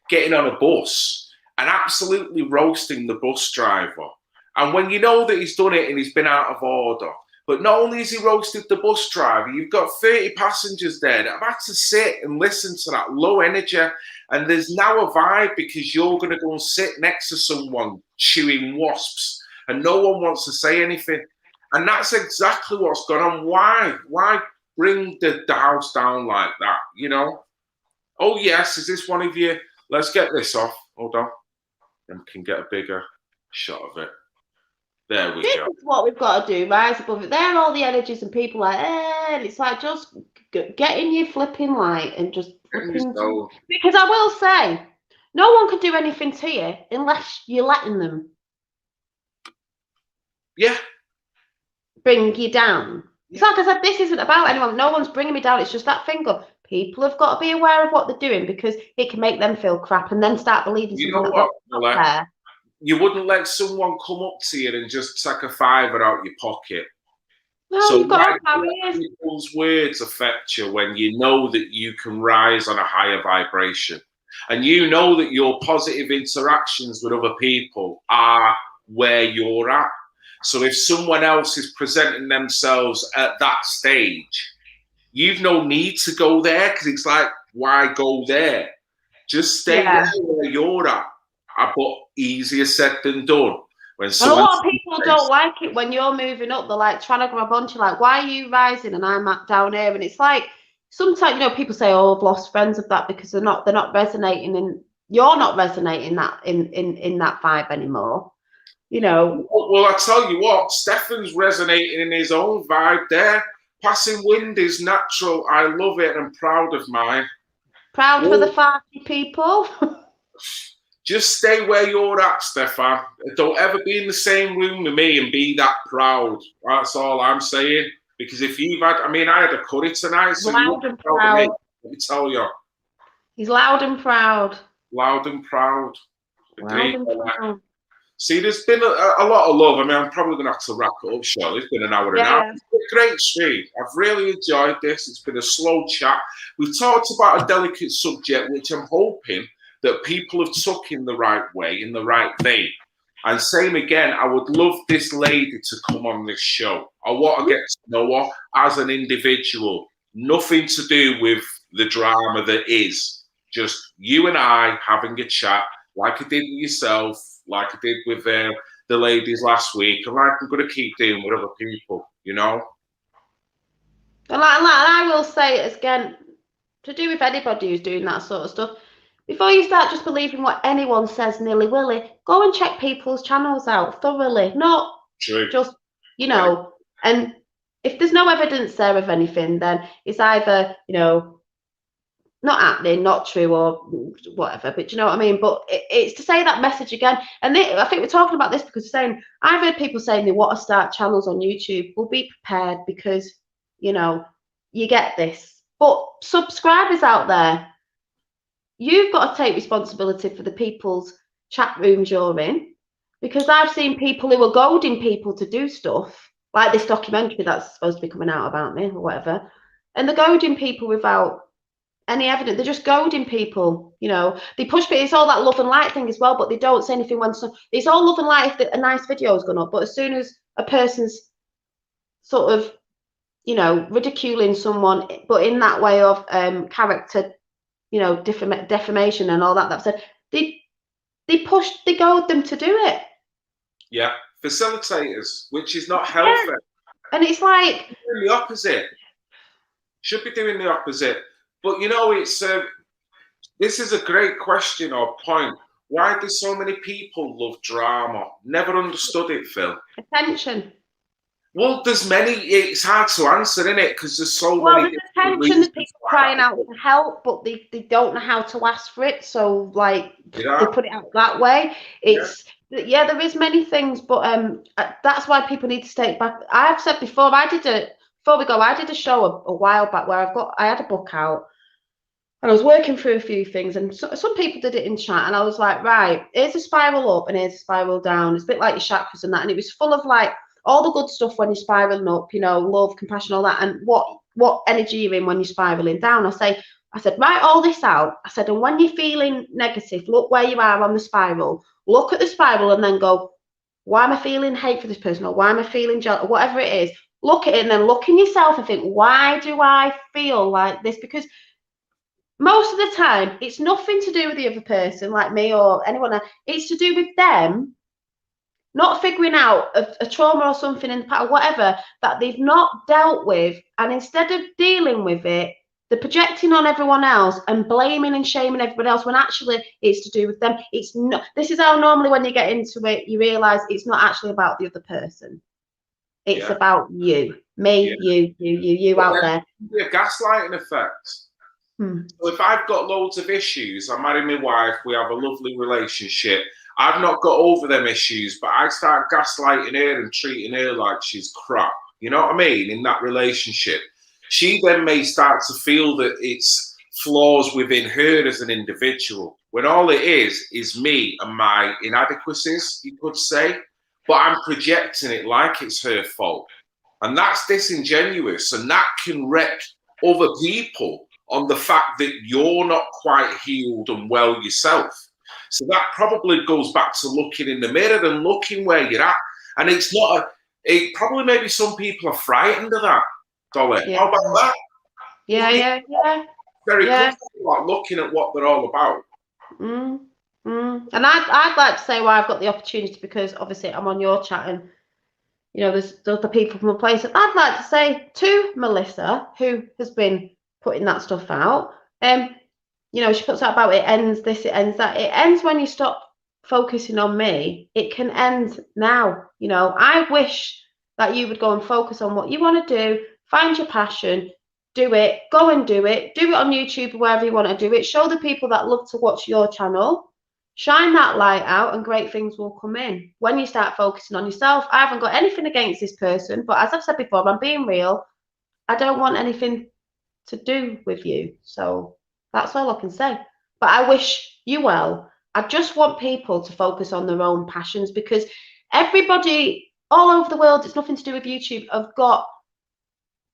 getting on a bus and absolutely roasting the bus driver. And when you know that he's done it and he's been out of order, but not only has he roasted the bus driver, you've got 30 passengers there that have had to sit and listen to that low energy. And there's now a vibe because you're going to go and sit next to someone chewing wasps and no one wants to say anything. And that's exactly what's gone on. Why bring the house down like that, you know? Oh, yes, is this one of you? Let's get this off. Hold on. and can get a bigger shot of it. There we This go. is what we've got to do, rise above it. They're all the energies and people like, and it's like just get in your flipping light and just flipping. Because I will say, no one can do anything to you unless you're letting them. Yeah. Bring you down. It's like I said, this isn't about anyone. No one's bringing me down. It's just that thing of people have got to be aware of what they're doing because it can make them feel crap and then start believing You something know what, there. You wouldn't let someone come up to you and just take a $5 out your pocket. No, so you've got barriers. People's words affect you when you know that you can rise on a higher vibration. And you know that your positive interactions with other people are where you're at. So if someone else is presenting themselves at that stage, you've no need to go there because it's like, why go there? Just stay where you're at. But easier said than done. When a lot of people don't like it when you're moving up. They're like trying to grab onto you, like, why are you rising and I'm down here? And it's like sometimes, you know, people say, oh, I've lost friends of that because they're not resonating, and you're not resonating that in that vibe anymore. You know. Well, I tell you what, Stefan's resonating in his own vibe there. Passing wind is natural. I love it and I'm proud of mine. Proud for the farty people. Just stay where you're at, Stefan. Don't ever be in the same room with me and be that proud. That's all I'm saying. Because if you've had, I mean, I had a curry tonight. So loud and proud. Let me tell you. He's loud and proud. Loud and proud. Loud and proud. See, there's been a lot of love. I mean, I'm probably going to have to wrap it up shortly. It's been an hour and a half. It's been a great stream. I've really enjoyed this. It's been a slow chat. We've talked about a delicate subject, which I'm hoping that people have took in the right way, in the right vein. And same again, I would love this lady to come on this show. I want to get to know her as an individual. Nothing to do with the drama that is. Just you and I having a chat, like I did with yourself, like I did with the ladies last week, and like I'm going to keep doing with other people, you know? And I will say it again, to do with anybody who's doing that sort of stuff, before you start just believing what anyone says nilly-willy, go and check people's channels out thoroughly. Not just, you know, and if there's no evidence there of anything, then it's either, you know, not happening, not true, or whatever. But you know what I mean? But it's to say that message again. And I think we're talking about this because saying, I've heard people saying they want to start channels on YouTube. Well, be prepared because, you know, you get this. But subscribers out there, you've got to take responsibility for the people's chat rooms you're in, because I've seen people who are goading people to do stuff like this documentary that's supposed to be coming out about me or whatever, and they're goading people without any evidence. They're just goading people, you know. They push people. It's all that love and light thing as well, but they don't say anything when it's all love and light if a nice video is going up, but as soon as a person's sort of, you know, ridiculing someone, but in that way of character, you know, defamation and all that. That said, they goad them to do it. Yeah, facilitators, which is not healthy. Yeah. And it's like doing the opposite. Should be doing the opposite. But you know, it's this is a great question or point. Why do so many people love drama? Never understood it, Phil. Attention. Well, there's many. It's hard to answer, isn't it? Because there's so many. There's attention. There's people crying out for help, but they don't know how to ask for it. So they put it out that way. It's there is many things, but that's why people need to stay back. I've said before. I did a show a while back where I had a book out. And I was working through a few things, and some people did it in chat, and I was like, right, here's a spiral up and here's a spiral down. It's a bit like your chakras and that, and it was full of like all the good stuff when you're spiraling up, you know, love, compassion, all that, and what energy you're in when you're spiraling down. I said, write all this out. I said, and when you're feeling negative, look where you are on the spiral. Look at the spiral and then go, why am I feeling hate for this person, or why am I feeling jealous, or whatever it is. Look at it and then look in yourself and think, why do I feel like this? Because most of the time, it's nothing to do with the other person, like me or anyone else. It's to do with them not figuring out a trauma or something in the past, or whatever, that they've not dealt with. And instead of dealing with it, They're projecting on everyone else and blaming and shaming everybody else when actually it's to do with them. It's not. This is how normally when you get into it, you realise it's not actually about the other person. It's about you, me, you out there. A gaslighting effect. So if I've got loads of issues, I marry my wife, we have a lovely relationship. I've not got over them issues, but I start gaslighting her and treating her like she's crap. You know what I mean? In that relationship, she then may start to feel that it's flaws within her as an individual, when all it is me and my inadequacies, you could say. But I'm projecting it like it's her fault. And that's disingenuous. And that can wreck other people on the fact that you're not quite healed and well yourself. So that probably goes back to looking in the mirror and looking where you're at. And it's not it probably maybe some people are frightened of that, Dolly. Yeah. How about that? Yeah. Very comfortable, like looking at what they're all about. And I'd like to say why I've got the opportunity, because obviously I'm on your chat and there's other people from a place. I'd like to say to Melissa, who has been putting that stuff out, she puts out about it ends this, it ends that. It ends when you stop focusing on me. It can end now. I wish that you would go and focus on what you want to do, find your passion, do it, go and do it on YouTube or wherever you want to do it. Show the people that love to watch your channel. Shine that light out and great things will come in. When you start focusing on yourself, I haven't got anything against this person, but as I've said before, I'm being real. I don't want anything to do with you. So that's all I can say. But I wish you well. I just want people to focus on their own passions, because everybody all over the world, it's nothing to do with YouTube, have got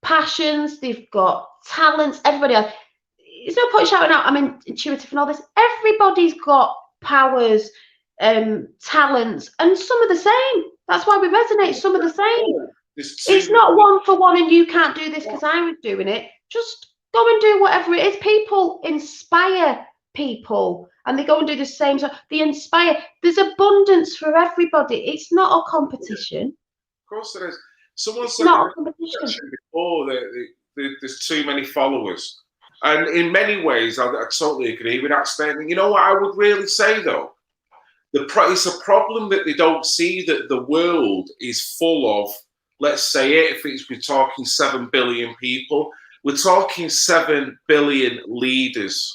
passions, they've got talents, everybody else. It's no point shouting out, I'm intuitive and all this. Everybody's got powers, talents, and some are the same. That's why we resonate. Some are the same. It's not one for one and you can't do this because I was doing it. Just go and do whatever it is. People inspire people and they go and do the same. So they inspire. There's abundance for everybody. It's not a competition. Of course there is. Someone said not a competition before that there's too many followers. And in many ways, I totally agree with that statement. You know what I would really say, though? It's a problem that they don't see that the world is full of, let's say it, if we're talking 7 billion people, we're talking 7 billion leaders.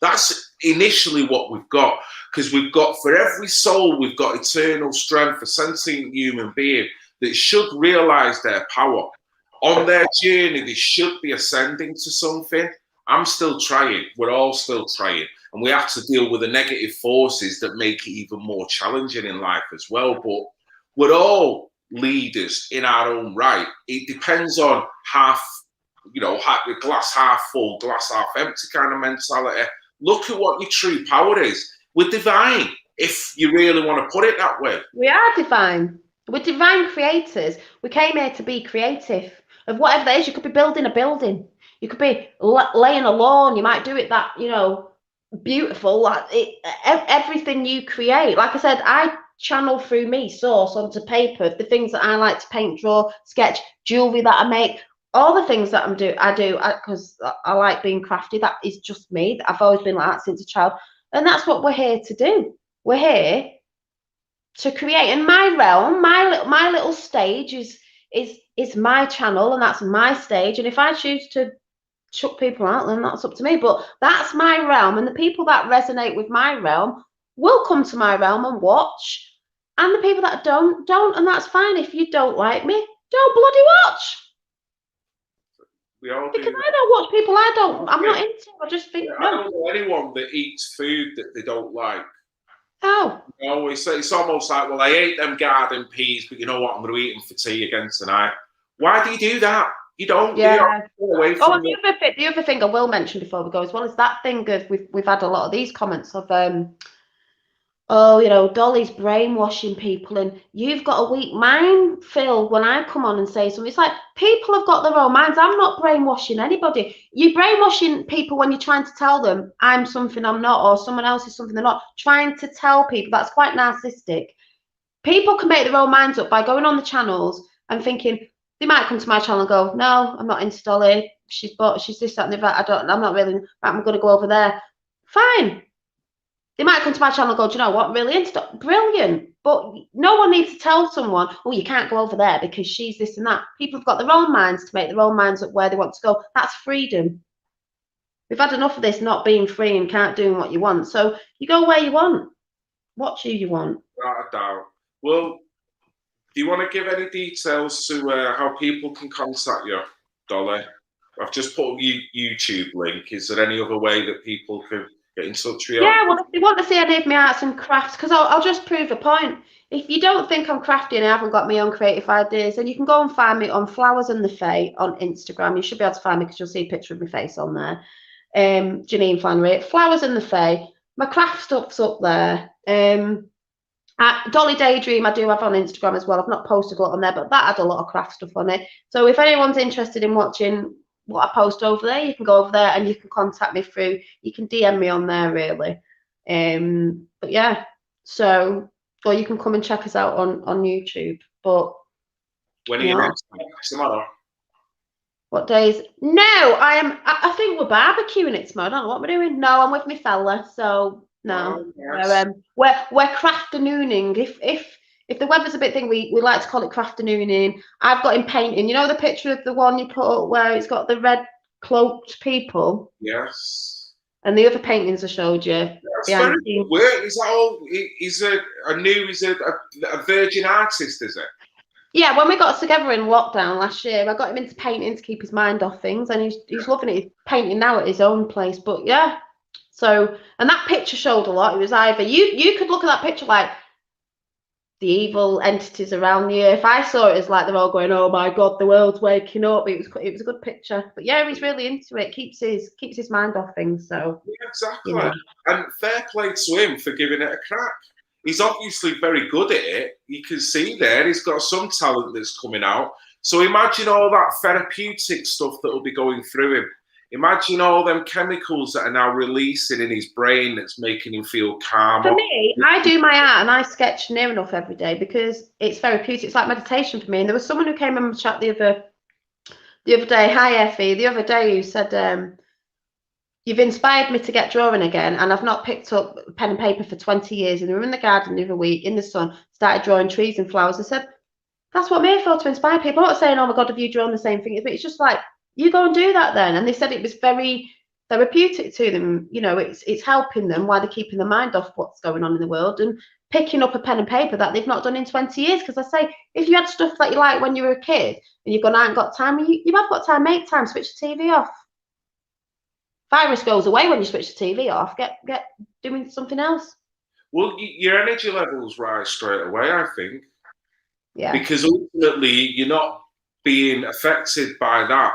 That's initially what we've got, because we've got, for every soul, we've got eternal strength, a sentient human being that should realize their power. On their journey, they should be ascending to something. I'm still trying. We're all still trying. And we have to deal with the negative forces that make it even more challenging in life as well. But we're all leaders in our own right. It depends on the glass half full, glass half empty kind of mentality. Look at what your true power is. We're divine, if you really want to put it that way. We are divine. We're divine creators. We came here to be creative. Of whatever that is, you could be building a building. You could be laying a lawn. You might do it that, beautiful. Everything you create. Like I said, I channel through me, source onto paper, the things that I like to paint, draw, sketch, jewelry that I make, all the things that I do because I like being crafty. That is just me. I've always been like that since a child. And that's what we're here to do. We're here to create. And my realm, my little stage is my channel, and that's my stage. And if I choose to chuck people out, then that's up to me. But that's my realm, and the people that resonate with my realm will come to my realm and watch. And the people that don't, and that's fine. If you don't like me, don't bloody watch. Because I don't watch people I'm not into. I just think I don't know anyone that eats food that they don't like. Oh. I always say it's almost like, well, I ate them garden peas, but you know what? I'm going to eat them for tea again tonight. Why do you do that? You don't. Yeah. Away from the other thing I will mention before we go as well is that thing of we've had a lot of these comments of Dolly's brainwashing people, and you've got a weak mind, Phil. When I come on and say something, it's like people have got their own minds. I'm not brainwashing anybody. You're brainwashing people when you're trying to tell them I'm something I'm not, or someone else is something they're not. Trying to tell people, that's quite narcissistic. People can make their own minds up by going on the channels and thinking, They might come to my channel and go, no, I'm not into Dolly. She's this, that, and the other. I'm not really, I'm going to go over there. Fine. They might come to my channel and go, do you know what? I'm really into Dolly. Brilliant. But no one needs to tell someone, oh, you can't go over there because she's this and that. People have got their own minds to make their own minds up where they want to go. That's freedom. We've had enough of this not being free and can't do what you want. So you go where you want. Watch who you want. Without a doubt. Well, do you want to give any details to how people can contact you, Dolly? I've just put a YouTube link. Is there any other way that people can get in touch with you? Yeah, well, if they want to see any of my arts and crafts, because I'll just prove a point. If you don't think I'm crafty and I haven't got my own creative ideas, then you can go and find me on Flowers and the Fae on Instagram. You should be able to find me because you'll see a picture of my face on there. Janine Flannery, Flowers and the Fae. My craft stuff's up there. Dollydaydream I do have on Instagram as well. I've not posted a lot on there, but that had a lot of craft stuff on it. So if anyone's interested in watching what I post over there, you can go over there and you can contact me through. You can DM me on there, really. But yeah, so or you can come and check us out on YouTube. But when are you next? Tomorrow. What days? No, I think we're barbecuing it tomorrow. I don't know what we're doing. No, I'm with my fella, so no. Oh, yes. We're crafternooning. If the weather's a bit thing, we like to call it crafternooning. I've got him painting. You know the picture of the one you put up where it's got the red cloaked people? Yes. And the other paintings I showed you. That's very good work. Is that all? He's a virgin artist, is it? Yeah, when we got together in lockdown last year, I got him into painting to keep his mind off things, and he's loving it. He's painting now at his own place. But yeah, so and that picture showed a lot. It was either you could look at that picture like the evil entities around the earth. I saw it as like they're all going, "Oh my God, the world's waking up." It was a good picture. But yeah, he's really into it. Keeps his mind off things. So yeah, exactly. You know. And fair play to him for giving it a crack. He's obviously very good at it. You can see there he's got some talent that's coming out. So imagine all that therapeutic stuff that will be going through him. Imagine all them chemicals that are now releasing in his brain that's making him feel calm. For me, I do my art and I sketch near enough every day because it's therapeutic. It's like meditation for me. And there was someone who came and chat the other day. Hi, Effie. The other day who said, you've inspired me to get drawing again, and I've not picked up pen and paper for 20 years. And we were in the garden the other week in the sun, started drawing trees and flowers. I said, that's what I'm here for, to inspire people. I'm not saying, oh my God, have you drawn the same thing? But it's just like, you go and do that then. And they said it was very therapeutic to them. You know, it's helping them while they're keeping their mind off what's going on in the world and picking up a pen and paper that they've not done in 20 years. Because I say, if you had stuff that you like when you were a kid and you've gone out and got time, you have got time, make time, switch the TV off. Virus goes away when you switch the TV off. Get doing something else. Well, your energy levels rise straight away, I think. Yeah. Because ultimately, you're not being affected by that.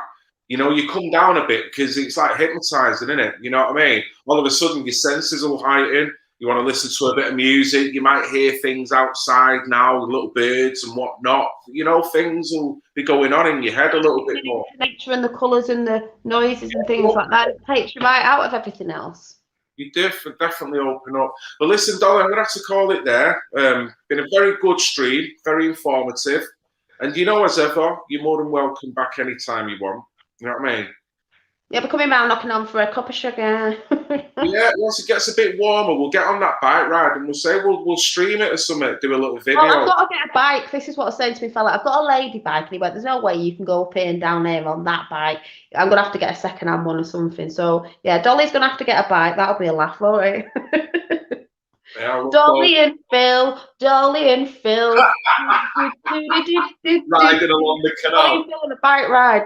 You know, you come down a bit because it's like hypnotizing, isn't it? You know what I mean? All of a sudden, your senses will heighten. You want to listen to a bit of music. You might hear things outside now, little birds and whatnot. You know, things will be going on in your head a little bit more. Nature and the colours and the noises and things like that. It takes you right out of everything else. You definitely open up. But listen, Dolly, I'm going to have to call it there. Been a very good stream, very informative. And you know, as ever, you're more than welcome back anytime you want. You know what I mean? Yeah, we're coming round knocking on for a cup of sugar. Yeah, once it gets a bit warmer, we'll get on that bike ride and we'll stream it or something, do a little video. Well, I've got to get a bike. This is what I was saying to me fella. I've got a lady bike, and he went, there's no way you can go up here and down here on that bike. I'm going to have to get a second-hand one or something. So, yeah, Dolly's going to have to get a bike. That'll be a laugh, won't it? Yeah, Dolly and Phil. Riding along the canal. Dolly and Phil on a bike ride.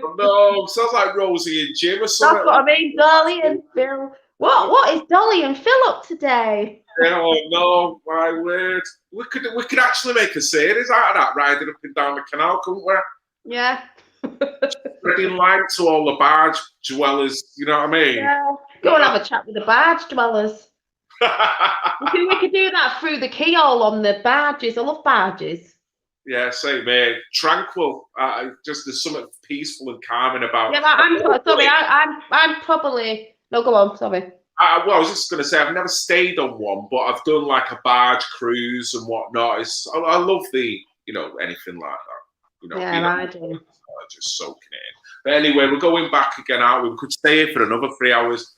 Oh, no, sounds like Rosie and Jim or something. That's what I mean, Dolly and Phil. What is Dolly and Phil up today? Oh no, my word. We could actually make a series out of that, riding up and down the canal, couldn't we? Yeah. Spreading light to all the barge dwellers, you know what I mean? Yeah. Go and have a chat with the barge dwellers. we could do that through the keyhole on the barges. I love barges. Yeah, same here. Tranquil. Just there's something peaceful and calming about. Yeah, I'm sorry. I'm probably no. Go on. Sorry. I was just going to say I've never stayed on one, but I've done like a barge cruise and whatnot. I love the you know, anything like that. You know, Yeah, I do. just soaking it in. But anyway, we're going back again, aren't we? We could stay here for another 3 hours.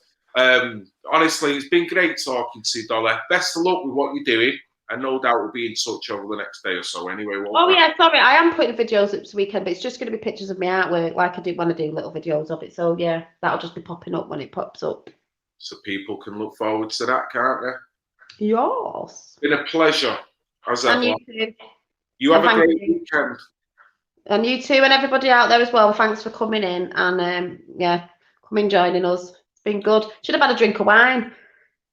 Honestly, it's been great talking to you, Dolly. Best of luck with what you're doing, and no doubt we'll be in touch over the next day or so. Anyway, yeah, sorry, I am putting videos up this weekend, but it's just going to be pictures of my artwork, like I do when I do little videos of it. So yeah, that'll just be popping up when it pops up. So people can look forward to that, can't they? Yes. It's been a pleasure, as ever. And you too. You have a great weekend. And you too, and everybody out there as well. Thanks for coming in and yeah, coming joining us. It's been good. Should have had a drink of wine.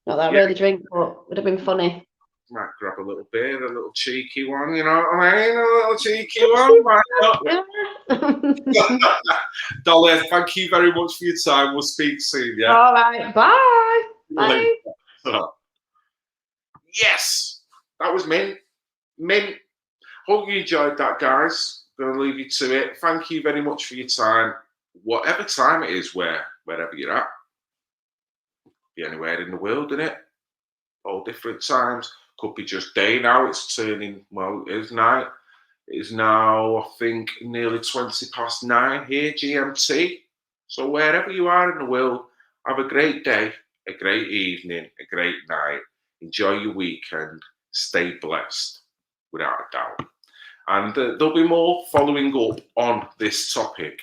Not that I really drink, but would have been funny. Might grab a little beer, a little cheeky one, you know what I mean? A little cheeky one. Why not? Dolly, thank you very much for your time. We'll speak soon, yeah? All right. Bye. Bye. Yes, that was Mint. Mint. Hope you enjoyed that, guys. Going to leave you to it. Thank you very much for your time. Whatever time it is, wherever you're at. Be anywhere in the world, innit? All different times. Could be just day now. It's turning, well, it is night. It is now, I think, nearly 9:20 here, GMT. So wherever you are in the world, have a great day, a great evening, a great night. Enjoy your weekend. Stay blessed, without a doubt. And there'll be more following up on this topic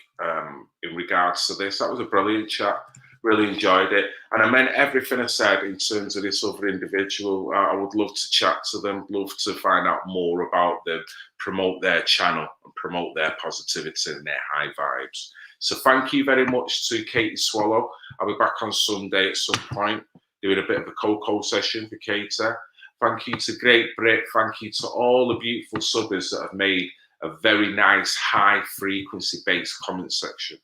in regards to this. That was a brilliant chat. Really enjoyed it. And I meant everything I said in terms of this other individual. I would love to chat to them, love to find out more about them, promote their channel and promote their positivity and their high vibes. So thank you very much to Katie Swallow. I'll be back on Sunday at some point doing a bit of a cocoa session for Katie. Thank you to Great Brit. Thank you to all the beautiful subbers that have made a very nice high frequency based comment section.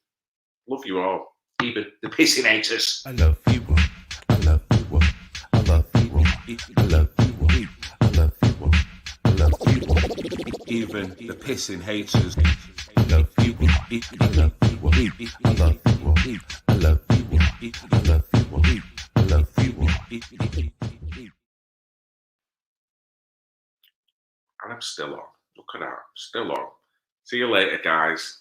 Love you all. Even the pissing haters. I love you. I love you. I love you. I love you. I love you. I love you. Even the pissing haters. I love you. I love you. I love you. I love you. I love you. I love you. And I'm still on. Look at that. Still on. See you later, guys.